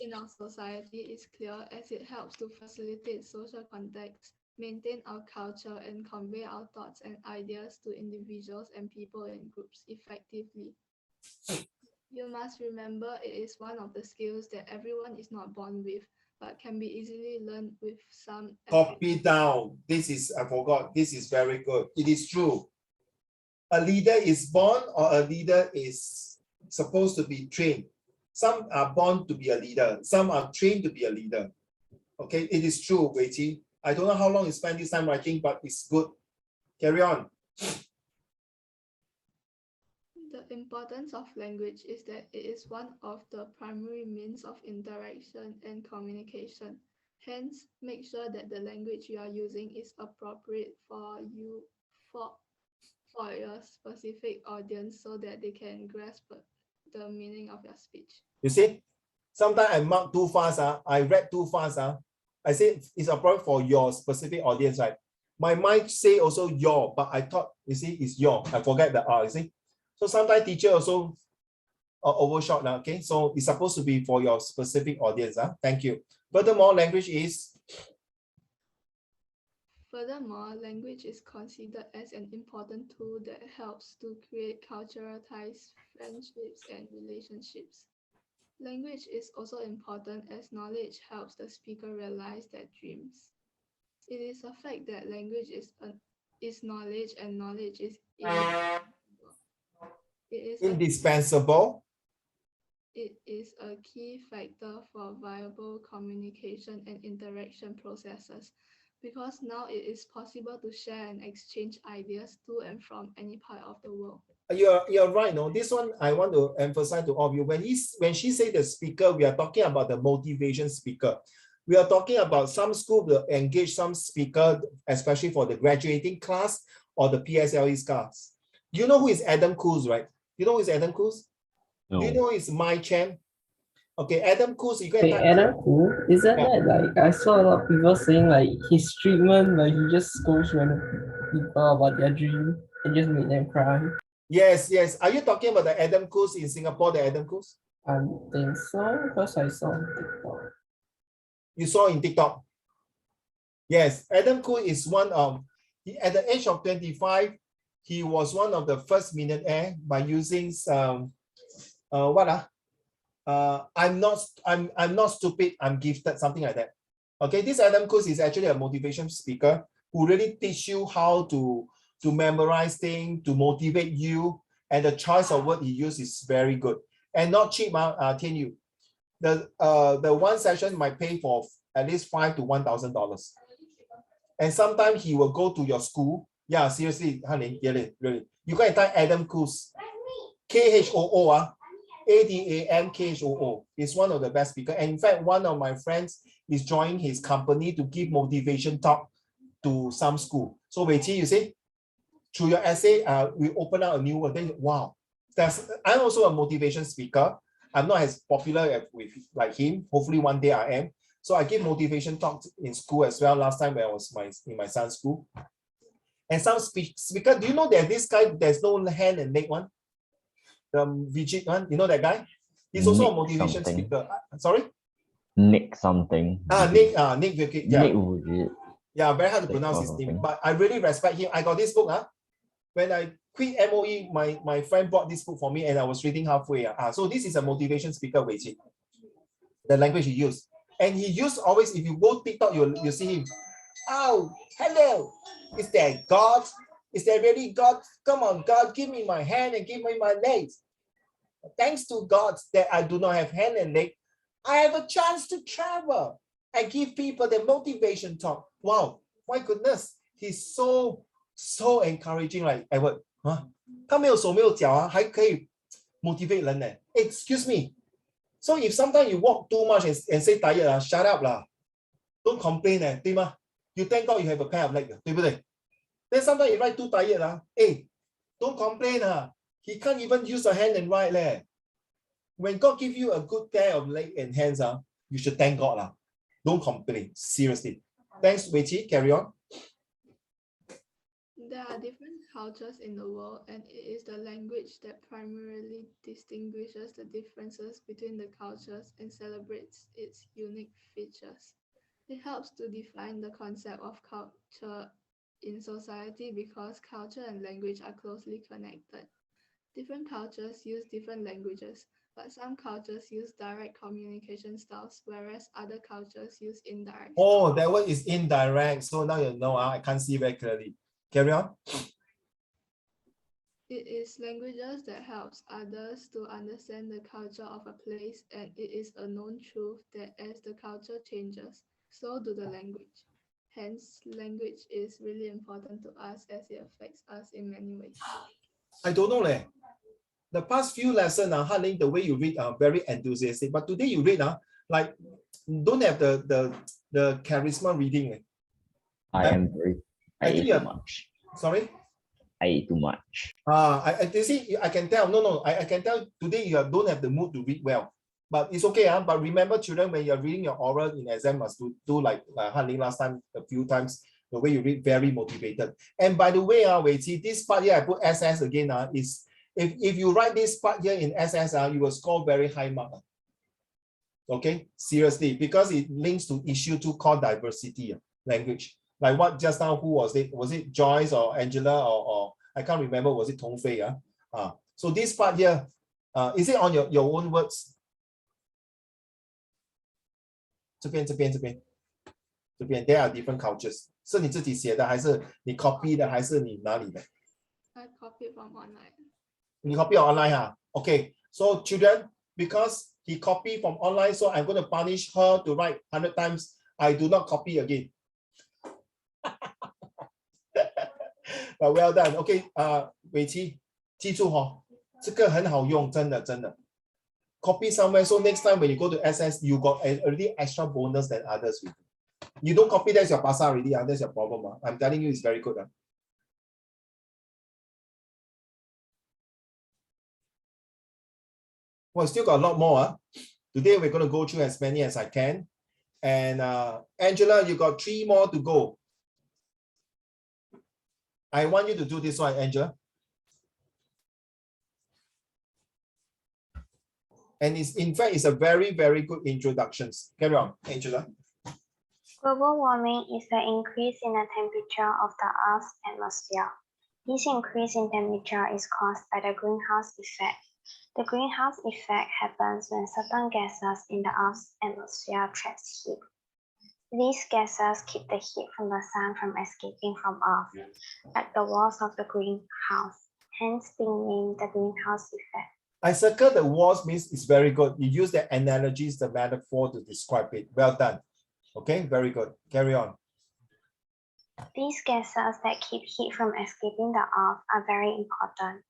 in our society is clear, as it helps to facilitate social context, maintain our culture, and convey our thoughts and ideas to individuals and people in groups effectively. You must remember it is one of the skills that everyone is not born with, but can be easily learned with some effort. Copy down. This is, I forgot, this is very good. It is true. A leader is born, or a leader is supposed to be trained. Some are born to be a leader. Some are trained to be a leader. Okay, it is true, Wei. I don't know how long you spend this time writing, but it's good. Carry on. The importance of language is that it is one of the primary means of interaction and communication. Hence, make sure that the language you are using is appropriate for you, for your specific audience, so that they can grasp the meaning of your speech. You see, sometimes I mark too fast. I read too fast. I say it's appropriate for your specific audience, right? My mind say also your, but I thought, you see, it's your. I forget the R, you see. So sometimes teacher also overshot. Okay, so it's supposed to be for your specific audience. Thank you. Furthermore, language is considered as an important tool that helps to create cultural ties, friendships, and relationships. Language is also important as knowledge helps the speaker realize their dreams. It is a fact that language is knowledge, and knowledge is indispensable. It is a key factor for viable communication and interaction processes, because now it is possible to share and exchange ideas to and from any part of the world. You're right. No, this one I want to emphasize to all of you. When she say the speaker, we are talking about the motivation speaker. We are talking about some school will engage some speaker, especially for the graduating class or the PSLE class. You know who is Adam Coos, right? You know who is Adam Coos? No. Do you know who is my champ? Okay, Adam Coos. You can Adam Coos, isn't that like I saw a lot of people saying like his treatment, like he just scolds random people about their dream and just make them cry. Yes. Are you talking about the Adam Coos in Singapore, the Adam Coos? I think so, because I saw on TikTok. You saw in TikTok? Yes, Adam Coos is one of, at the age of 25, he was one of the first millionaire by using I'm not stupid, I'm gifted, something like that. Okay, this Adam Coos is actually a motivation speaker who really teach you how to memorize things, to motivate you, and the choice of word he used is very good and not cheap. Tian Yu, the one session might pay for at least $5,000 to $1,000, and sometimes he will go to your school. Yeah, seriously, honey, really. You can type Adam Coos, KHOO, ADAMKHOO. Is one of the best speakers. And in fact, one of my friends is joining his company to give motivation talk to some school. So Wei Qi, you see, through your essay, we open out a new world. Then wow, I'm also a motivation speaker. I'm not as popular with like him. Hopefully one day I am. So I give motivation talks in school as well. Last time when I was in my son's school. And some speaker, do you know that this guy, there's no hand and leg one? The Vijit one, you know that guy? He's also a motivation speaker. Sorry? Nick something. Nick Vijit. Yeah. Nick Vijit. Yeah, very hard to pronounce his name. But I really respect him. I got this book. When I quit MOE, my friend bought this book for me and I was reading halfway. So this is a motivation speaker, Wei Qi. The language he used. And he used always, if you go TikTok, you'll see him. Oh, hello. Is there God? Is there really God? Come on, God, give me my hand and give me my legs. Thanks to God that I do not have hand and leg, I have a chance to travel and give people the motivation talk. Wow, my goodness. He's so encouraging, like Edward. 他没有手没有脚啊，还可以 motivate 人呢。Excuse me. So if sometimes you walk too much and say tired, shut up lah. Don't complain 对吗？ You thank God you have a pair of legs, 对不对？ Then sometimes you ride too tired, don't complain. He can't even use a hand and ride. When God give you a good pair of legs and hands, you should thank God. Don't complain. Seriously. Thanks, Wei Qi. Carry on. There are different cultures in the world, and it is the language that primarily distinguishes the differences between the cultures and celebrates its unique features. It helps to define the concept of culture in society because culture and language are closely connected. Different cultures use different languages, but some cultures use direct communication styles, whereas other cultures use indirect. Oh, that one is indirect. So now you know, I can't see very clearly. Carry on. It is languages that helps others to understand the culture of a place, and it is a known truth that as the culture changes, so do the language. Hence, language is really important to us as it affects us in many ways. I don't know. The past few lessons, Hanling, the way you read are very enthusiastic. But today you read, like don't have the charisma reading. I ate too much. Sorry? I ate too much. I can tell. No, I can tell today you don't have the mood to read well. But it's okay. But remember, children, when you're reading your oral in exam, must do like Hanling last time, a few times, the way you read, very motivated. And by the way, Wei Qi, this part here, I put SS again, is if you write this part here in SS, you will score very high mark. Okay, seriously, because it links to issue 2 called diversity language. Like what just now, who was it? Was it Joyce or Angela or I can't remember, was it Tong Fei? So this part here, is it on your own words? 这边 there are different cultures. 是你自己写的还是你 copy 的还是你哪里的？ I copy from online. 你 copy online Okay, so children, because he copied from online, so I'm going to punish her to write 100 times. I do not copy again. But well done. Okay, 伟奇，记住这个很好用，真的。Copy somewhere, so next time when you go to SS, you got already extra bonus than others. You don't copy, that's your pasar already. That's your problem. I'm telling you, it's very good. Well, still got a lot more. Today we're going to go through as many as I can. And Angela, you got 3 more to go. I want you to do this one, Angela. And in fact, it's a very, very good introduction. Carry on, Angela. Global warming is the increase in the temperature of the Earth's atmosphere. This increase in temperature is caused by the greenhouse effect. The greenhouse effect happens when certain gases in the Earth's atmosphere trap heat. These gases keep the heat from the sun from escaping from Earth, like the walls of the greenhouse, hence being named the greenhouse effect. I circle the walls means it's very good. You use the analogies, the metaphor to describe it. Well done. Okay, very good. Carry on. These gases that keep heat from escaping the Earth are very important.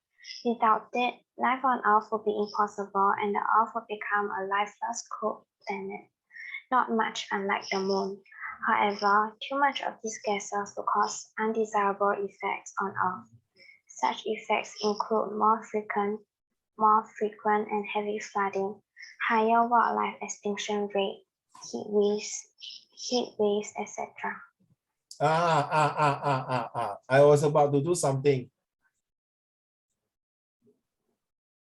Without it, life on Earth would be impossible and the Earth would become a lifeless cold planet, not much unlike the Moon. However, too much of these gases will cause undesirable effects on Earth. Such effects include more frequent and heavy flooding, higher wildlife extinction rate, heat waves, etc. I was about to do something.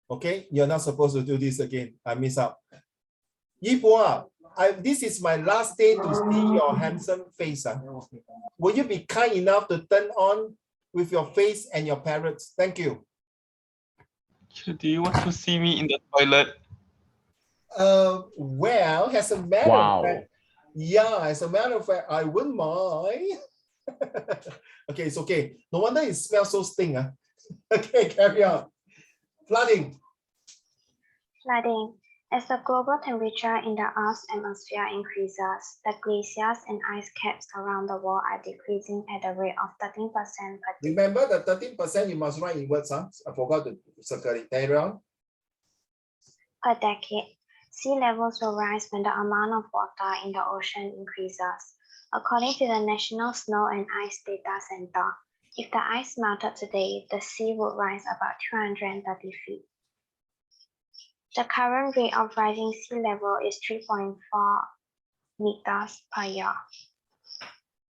Okay, you're not supposed to do this again. I miss out. Yipo, this is my last day to see your handsome face. Will you be kind enough to turn on with your face and your parrots? Thank you. Do you want to see me in the toilet? Well, as a matter of fact, yeah, as a matter of fact, I wouldn't mind. Okay, it's okay. No wonder it smells so stink. Okay, carry on. Flooding. As the global temperature in the Earth's atmosphere increases, the glaciers and ice caps around the world are decreasing at a rate of 13% per day. Remember the 13% you must write in words, huh? I forgot to circle it. Carry on. Per decade, sea levels will rise when the amount of water in the ocean increases. According to the National Snow and Ice Data Center, if the ice melted today, the sea would rise about 230 feet. The current rate of rising sea level is 3.4 meters per year.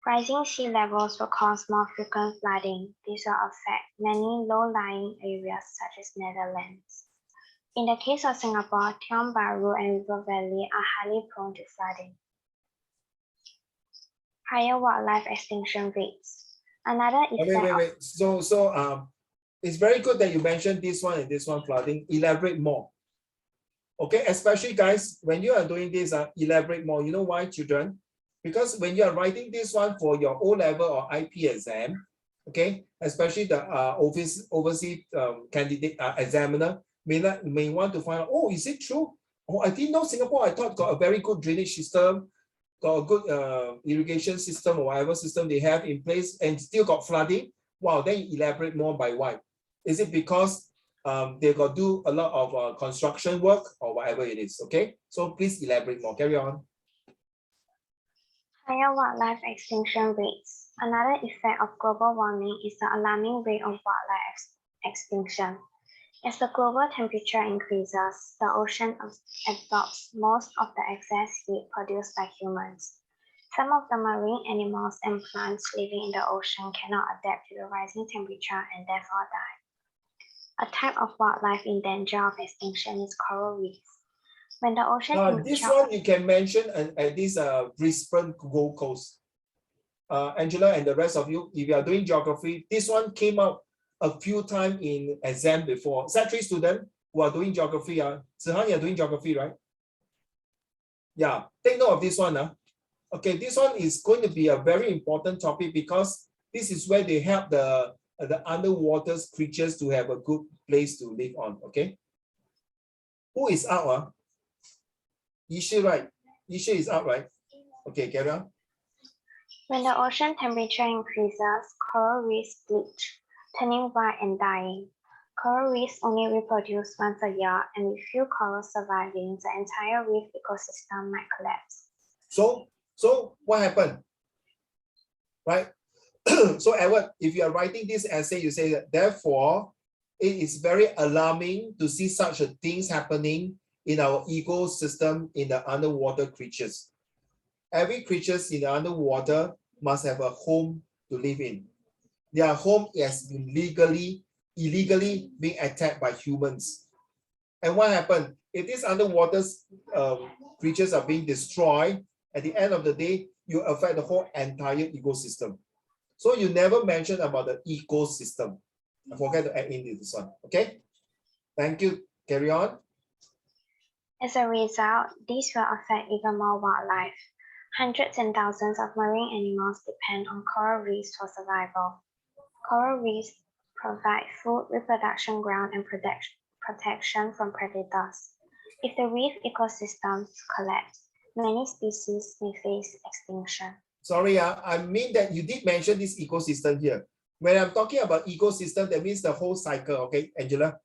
Rising sea levels will cause more frequent flooding. This will affect many low-lying areas such as Netherlands. In the case of Singapore, Tiong Bahru and River Valley are highly prone to flooding. Higher wildlife extinction rates. Another effect. Wait. So it's very good that you mentioned this one and this one flooding. Elaborate more. Okay, especially guys, when you are doing this, elaborate more. You know why, children? Because when you are writing this one for your O-level or IP exam, okay, especially the overseas candidate examiner may want to find out, oh, is it true? Oh, I didn't know Singapore, I thought got a very good drainage system, got a good irrigation system or whatever system they have in place and still got flooding. Wow, then you elaborate more by why. Is it because they got to do a lot of construction work or whatever it is, okay? So please elaborate more, carry on. Higher wildlife extinction rates. Another effect of global warming is the alarming rate of wildlife extinction. As the global temperature increases, the ocean absorbs most of the excess heat produced by humans. Some of the marine animals and plants living in the ocean cannot adapt to the rising temperature and therefore die. A type of wildlife in danger of extinction is coral reefs. When the ocean this one you can mention at this Brisbane Gold Coast. Angela and the rest of you, if you are doing geography, this one came out a few times in exam before. Set 3 students who are doing geography, Zihan, you're doing geography, right? Yeah, take note of this one. Okay, this one is going to be a very important topic because this is where they help the underwater creatures to have a good place to live on, okay? Who is out? Yishu, right? Yishu is out, right? Okay, carry on. When the ocean temperature increases, coral reefs bleach, turning white and dying. Coral reefs only reproduce once a year, and with few corals surviving, the entire reef ecosystem might collapse. So what happened? Right? So Edward, if you are writing this essay, you say that therefore, it is very alarming to see such things happening in our ecosystem in the underwater creatures. Every creature in the underwater must have a home to live in. Their home has been illegally being attacked by humans. And what happened? If these underwater creatures are being destroyed, at the end of the day, you affect the whole entire ecosystem. So you never mentioned about the ecosystem. I forget to add in this one, okay? Thank you, carry on. As a result, these will affect even more wildlife. Hundreds and thousands of marine animals depend on coral reefs for survival. Coral reefs provide food, reproduction ground, and protection from predators. If the reef ecosystems collapse, many species may face extinction. Sorry, I mean that you did mention this ecosystem here. When I'm talking about ecosystem, that means the whole cycle, okay, Angela?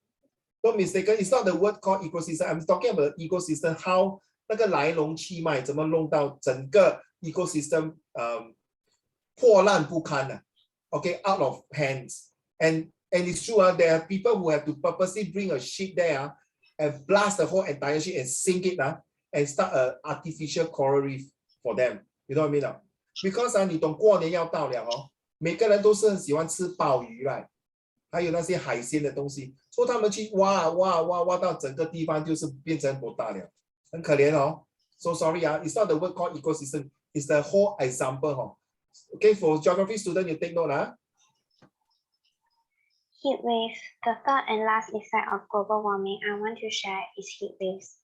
Don't mistake, it's not the word called ecosystem. I'm talking about ecosystem, how 那个来龙去脉怎么弄到整个 ecosystem 破烂不堪 okay, out of hands. And it's true, there are people who have to purposely bring a ship there and blast the whole entire ship and sink it and start an artificial coral reef for them. You know what I mean? Because 你懂过年要到了每个人都是很喜欢吃鲍鱼 right? 还有那些海鲜的东西，所以他们去挖到整个地方就是变成多大了，很可怜So sorry it's not the word called ecosystem, it's the whole example Okay, for geography student, you take note Heat waves. The third and last effect of global warming I want to share is heat waves.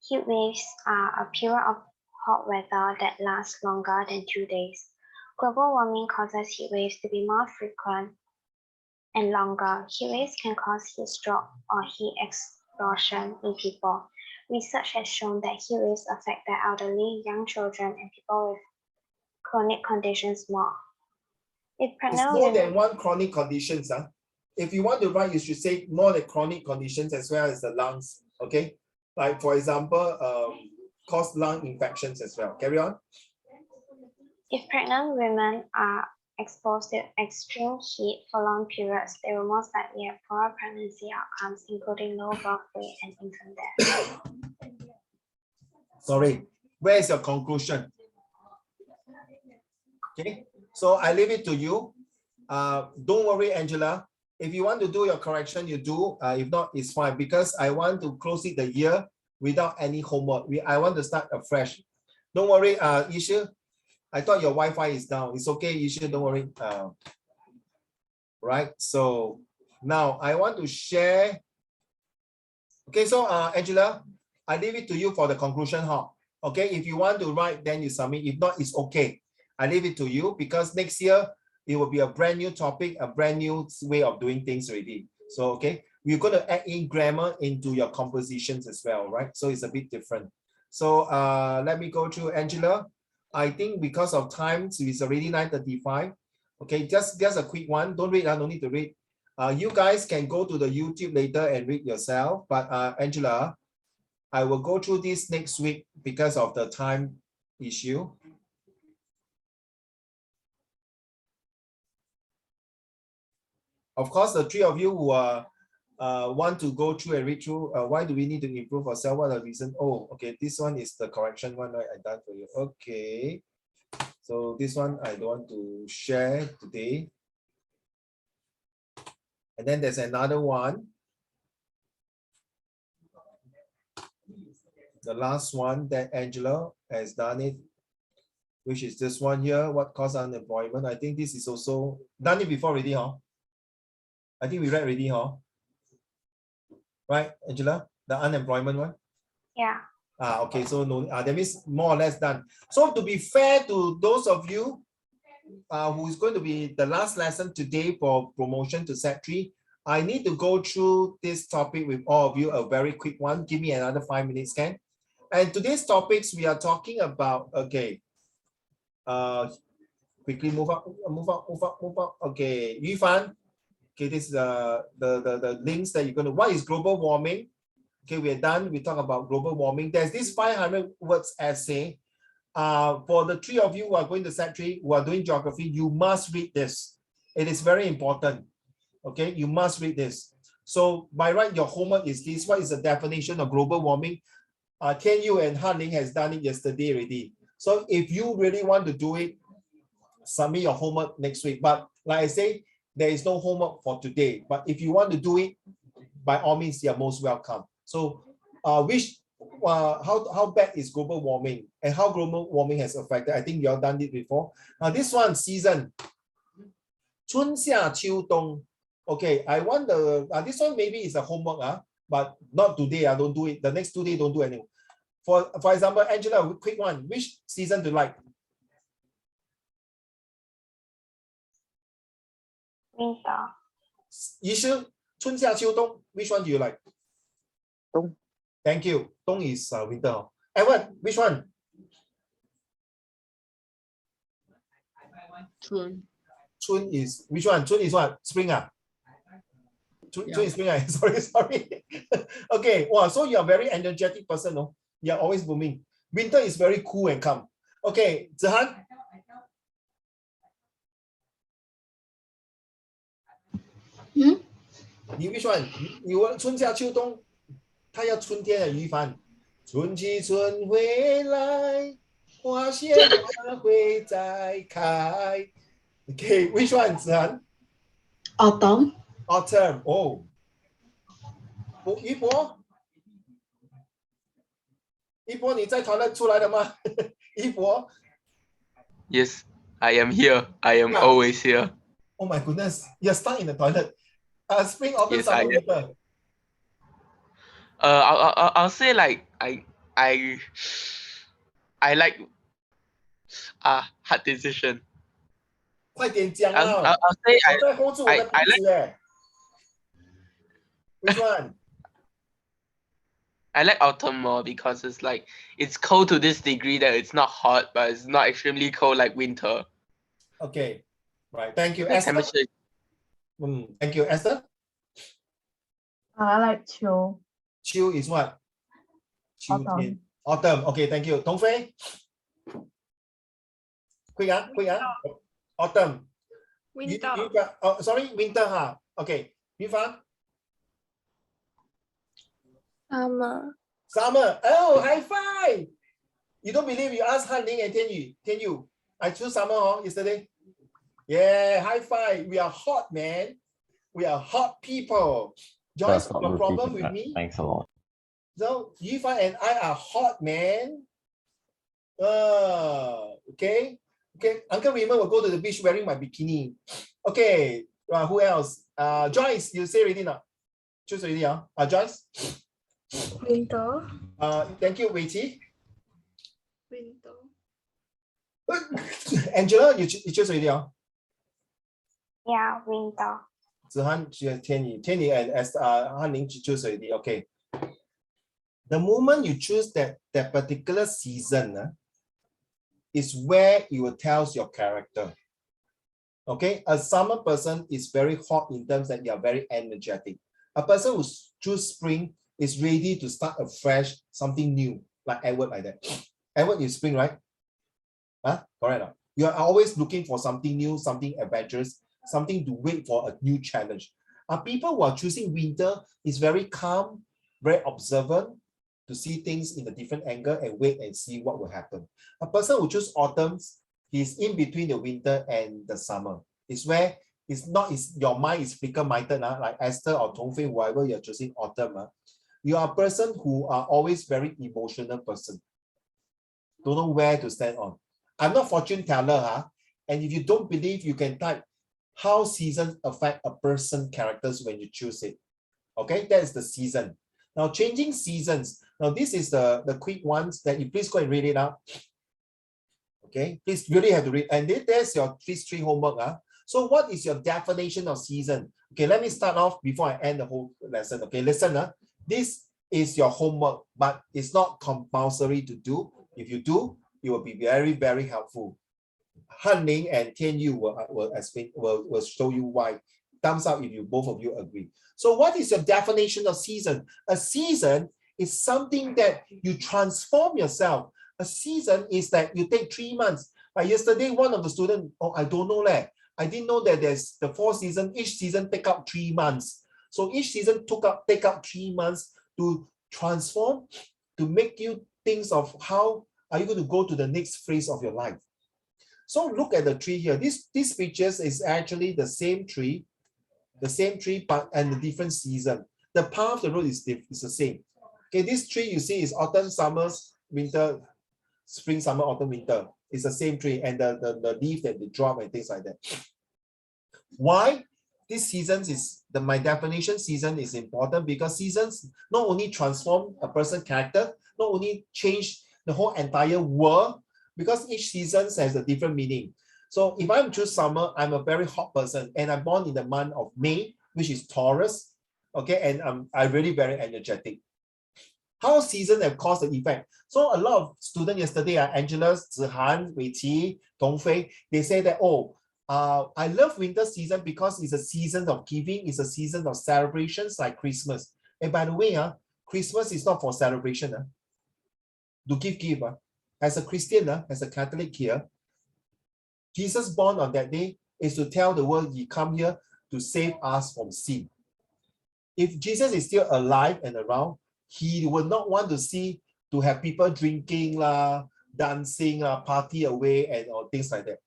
Heat waves are a period of hot weather that lasts longer than 2 days. Global warming causes heat waves to be more frequent and longer. Heat waves can cause heat stroke or heat exhaustion in people. Research has shown that heat waves affect the elderly, young children, and people with chronic conditions more. If It's pregnant more women, than one chronic conditions. If you want to write, you should say more than chronic conditions as well as the lungs. Okay, like for example, cause lung infections as well. Carry on. if pregnant women are exposed to extreme heat for long periods, they will most likely have poor pregnancy outcomes, including low birth weight and infant death. Sorry, where is your conclusion? Okay, so I leave it to you. Don't worry, Angela. If you want to do your correction, you do. If not, it's fine because I want to close it the year without any homework. I want to start afresh. Don't worry, Isha. I thought your Wi-Fi is down. It's okay, Isha. Don't worry. Right. So now I want to share. Okay. So Angela, I leave it to you for the conclusion. Okay. If you want to write, then you submit. If not, it's okay. I leave it to you because next year it will be a brand new topic, a brand new way of doing things already. So, okay, we're going to add in grammar into your compositions as well, right? So it's a bit different. So let me go through Angela. I think because of time, so it's already 9:35. Okay, just a quick one. Don't read, no need to read. You guys can go to the YouTube later and read yourself. But Angela, I will go through this next week because of the time issue. Of course, the three of you who want to go through and read through, why do we need to improve ourselves? What are the reasons? Oh, okay, this one is the correction one, right? I done for you. Okay, so this one I don't want to share today. And then there's another one. The last one that Angela has done it, which is this one here. What causes unemployment? I think this is also done it before already, I think we read already, right, Angela? The unemployment one? Yeah. Okay, so no, that means more or less done. So to be fair to those of you who is going to be the last lesson today for promotion to Set 3, I need to go through this topic with all of you, a very quick one. Give me another 5 minutes, Ken. And today's topics we are talking about, okay. Quickly move up. Okay, Yufan. Okay, this is the links that you're going to, what is global warming? Okay, we're done. We talk about global warming. There's this 500 words essay. For the three of you who are going to Set 3, who are doing geography, you must read this. It is very important. Okay, you must read this. So by right, your homework is this. What is the definition of global warming? Tian Yu and Han Ling has done it yesterday already. So if you really want to do it, submit your homework next week. But like I say, there is no homework for today, but if you want to do it, by all means, you are most welcome. So, how bad is global warming and how global warming has affected? I think you all done it before. Now, this one season, 春夏秋冬. Okay, I want the this one maybe is a homework, but not today. I don't do it. The next 2 days, don't do anything. For example, Angela, quick one. Which season do you like? Winter. Yishu, 春夏秋冬, which one do you like? 冬. Thank you. 冬 is winter. Evan, which one? 春. 春 is which one? 春 is what? Spring. Spring, sorry. Okay, wow, so you are very energetic person, no? You are always booming. Winter is very cool and calm. Okay, Zihan. Hmm? 你 which one？你问春夏秋冬，他要春天的于帆。春去春回来，花谢花会再开。Okay, which one, Zihan? Autumn. Autumn. Oh. 一博，你在团队出来的吗？一博。Yes, I am here. I am Yeah. always here. Oh my goodness, you're stuck in the toilet. Spring, autumn, Yes, I summer, am. winter. I'll say like I like hard decision. 快点讲 I'll 啊！ I'll say 我在 hold 住我的 I 鼻子哎。Which one? I like autumn more because it's like it's cold to this degree that it's not hot, but it's not extremely cold like winter. Okay, right. Thank you, The Esther. temperature. Thank you, Esther. I like chill. Chill is what? 秋天 Autumn. Okay, thank you. 童飞 quick Autumn. Winter. Oh, sorry, winter ha. Okay, 于凡 Summer. Summer. Oh, high five. You don't believe you asked Han Ling and Tian Yu. I choose summer yesterday. Yeah, high five. We are hot, man. We are hot people. Joyce, no problem with me? Thanks a lot. So, Yifan and I are hot, man. Okay. Okay, Uncle Raymond will go to the beach wearing my bikini. Okay, who else? Joyce, you say already now? Choose already, Joyce? Winter. Thank you, Weiqi. Winter. Angela, you choose already, Yeah, winter. Zihan, Tianyi and Han Ling choose already. Okay. The moment you choose that particular season, is where you will tell your character. Okay, a summer person is very hot in terms that you are very energetic. A person who choose spring is ready to start afresh, something new, like Edward like that. Edward is spring, right? Correct. You are always looking for something new, something adventurous, something to wait for a new challenge. People who are choosing winter is very calm, very observant, to see things in a different angle and wait and see what will happen. A person who choose autumns, he's in between the winter and the summer. It's where your mind is flicker-minded, like Esther or Tongfei, whoever you're choosing autumn. You are a person who are always very emotional person. Don't know where to stand on. I'm not fortune teller, and if you don't believe, you can type how seasons affect a person's characters when you choose it. Okay, that's the season. Now, changing seasons. Now, this is the quick ones that you please go and read it out. Okay, please really have to read. And there's your history homework. So what is your definition of season? Okay, let me start off before I end the whole lesson. Okay, listen. This is your homework, but it's not compulsory to do. If you do, it will be very, very helpful. Han Ling and Tian Yu will explain, will show you why. Thumbs up if you both of you agree. So what is your definition of season? A season is something that you transform yourself. A season is that you take 3 months. Like yesterday, one of the students, I don't know I didn't know that there's the 4 seasons. Each season take up 3 months. So each season take up 3 months to transform, to make you think of how are you going to go to the next phase of your life. So look at the tree here. These pictures is actually the same tree, but and the different season. The path of the road is the same. Okay, this tree you see is autumn, summer, winter, spring, summer, autumn, winter. It's the same tree, and the leaf that they drop and things like that. Why? This seasons is my definition. Season is important because seasons not only transform a person's character, not only change the whole entire world, because each season has a different meaning. So if I choose summer, I'm a very hot person, and I'm born in the month of May, which is Taurus. Okay, and I'm really very energetic. How seasons have caused the effect? So a lot of students yesterday, Angela, Zihan, Weiqi, Dongfei, they say that, I love winter season because it's a season of giving, it's a season of celebrations like Christmas. And by the way, Christmas is not for celebration. To give. as a Christian, as a Catholic here, Jesus born on that day is to tell the world he come here to save us from sin. If Jesus is still alive and around, he would not want to see to have people drinking, dancing, party away, and or things like that.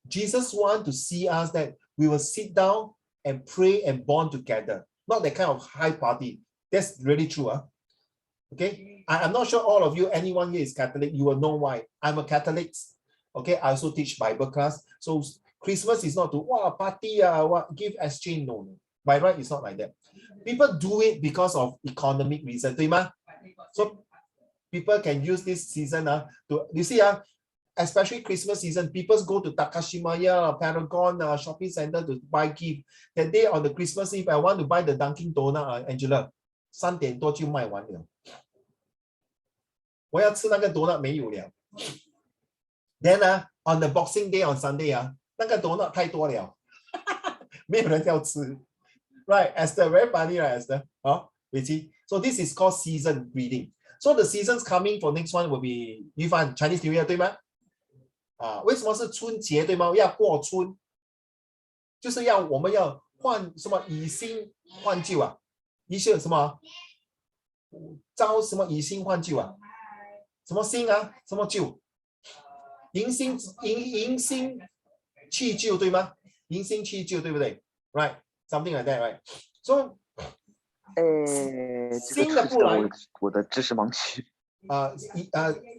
Jesus wants to see us that we will sit down and pray and bond together, not that kind of high party. That's really true. Okay, I'm not sure all of you, anyone here is Catholic, you will know why. I'm a Catholic. Okay, I also teach Bible class. So Christmas is not to party, give exchange. No. By right, it's not like that. People do it because of economic reason, 对吗? So people can use this season to, you see, especially Christmas season, people go to Takashimaya, Paragon, shopping center to buy gift. That day on the Christmas Eve, I want to buy the Dunkin' Donut, Angela, 3点多就卖完了。我要吃那个 donut 没有了。Then on the Boxing Day on Sunday 那个 donut 太多了，没有人要吃。Right, Esther, very funny, right, Esther? You see? So this is called season reading. So the seasons coming for next one will be Yifan, Chinese New Year, 对吗？为什么是春节，对吗？要过春，就是我们要换什么以新换旧啊？一是什么？招什么以新换旧啊？什么新啊？什么旧？迎新去旧，对吗？迎新去旧，对不对 ？Right, something like that, right? So, 新的不来，我的知识盲区。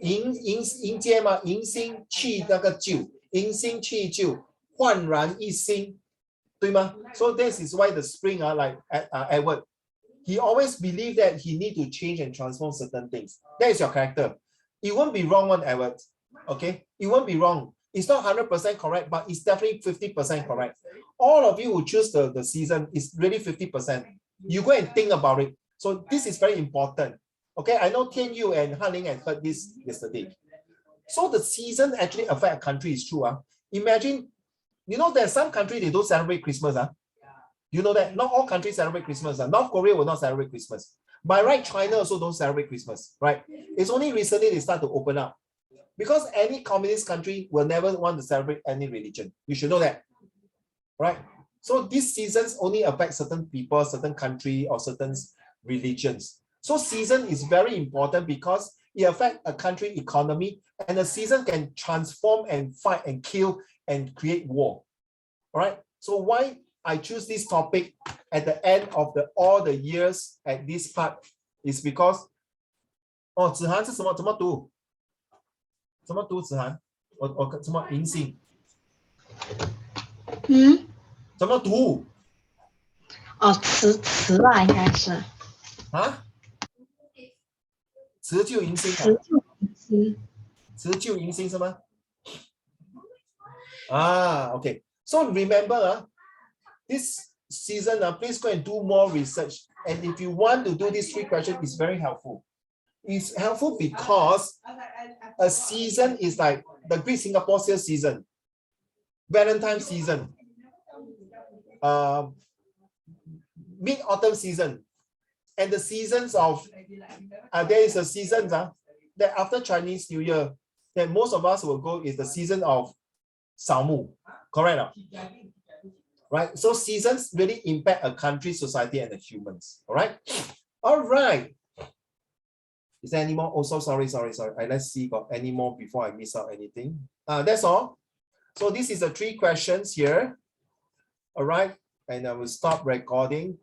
迎接嘛，迎新去那个旧，迎新去旧，焕然一新，对吗 ？So this is why the spring like Edward, he always believed that he need to change and transform certain things. That is your character. It won't be wrong one, Edward. Okay, it won't be wrong. It's not 100% correct, but it's definitely 50% correct. All of you who choose the season is really 50%. You go and think about it. So this is very important. Okay, I know Tian Yu and Han Ling had heard this yesterday. So the season actually affect a country is true. Imagine, you know, there's some country they don't celebrate Christmas. You know that not all countries celebrate Christmas. North Korea will not celebrate Christmas. By right, China also don't celebrate Christmas, right? It's only recently they start to open up. Because any communist country will never want to celebrate any religion. You should know that, right? So these seasons only affect certain people, certain country, or certain religions. So season is very important because it affects a country economy, and the season can transform and fight and kill and create war. All right. So why I choose this topic at the end of all the years at this part is because 子涵是什么？怎么读？怎么读子涵？我怎么银杏？怎么读？词吧，应该是。辞旧迎新。辞旧迎新是吗？Okay. So remember, this season, please go and do more research. And if you want to do these 3 questions, it's very helpful. It's helpful because a season is like the Great Singapore Sale season, Valentine season, mid-autumn season, and the seasons of, there is a season that after Chinese New Year, that most of us will go is the season of Samu, correct? Right? So seasons really impact a country, society, and the humans, all right? All right. Is there any more? Oh, so sorry. Let's see, got any more before I miss out anything. That's all. So this is the 3 questions here. All right. And I will stop recording.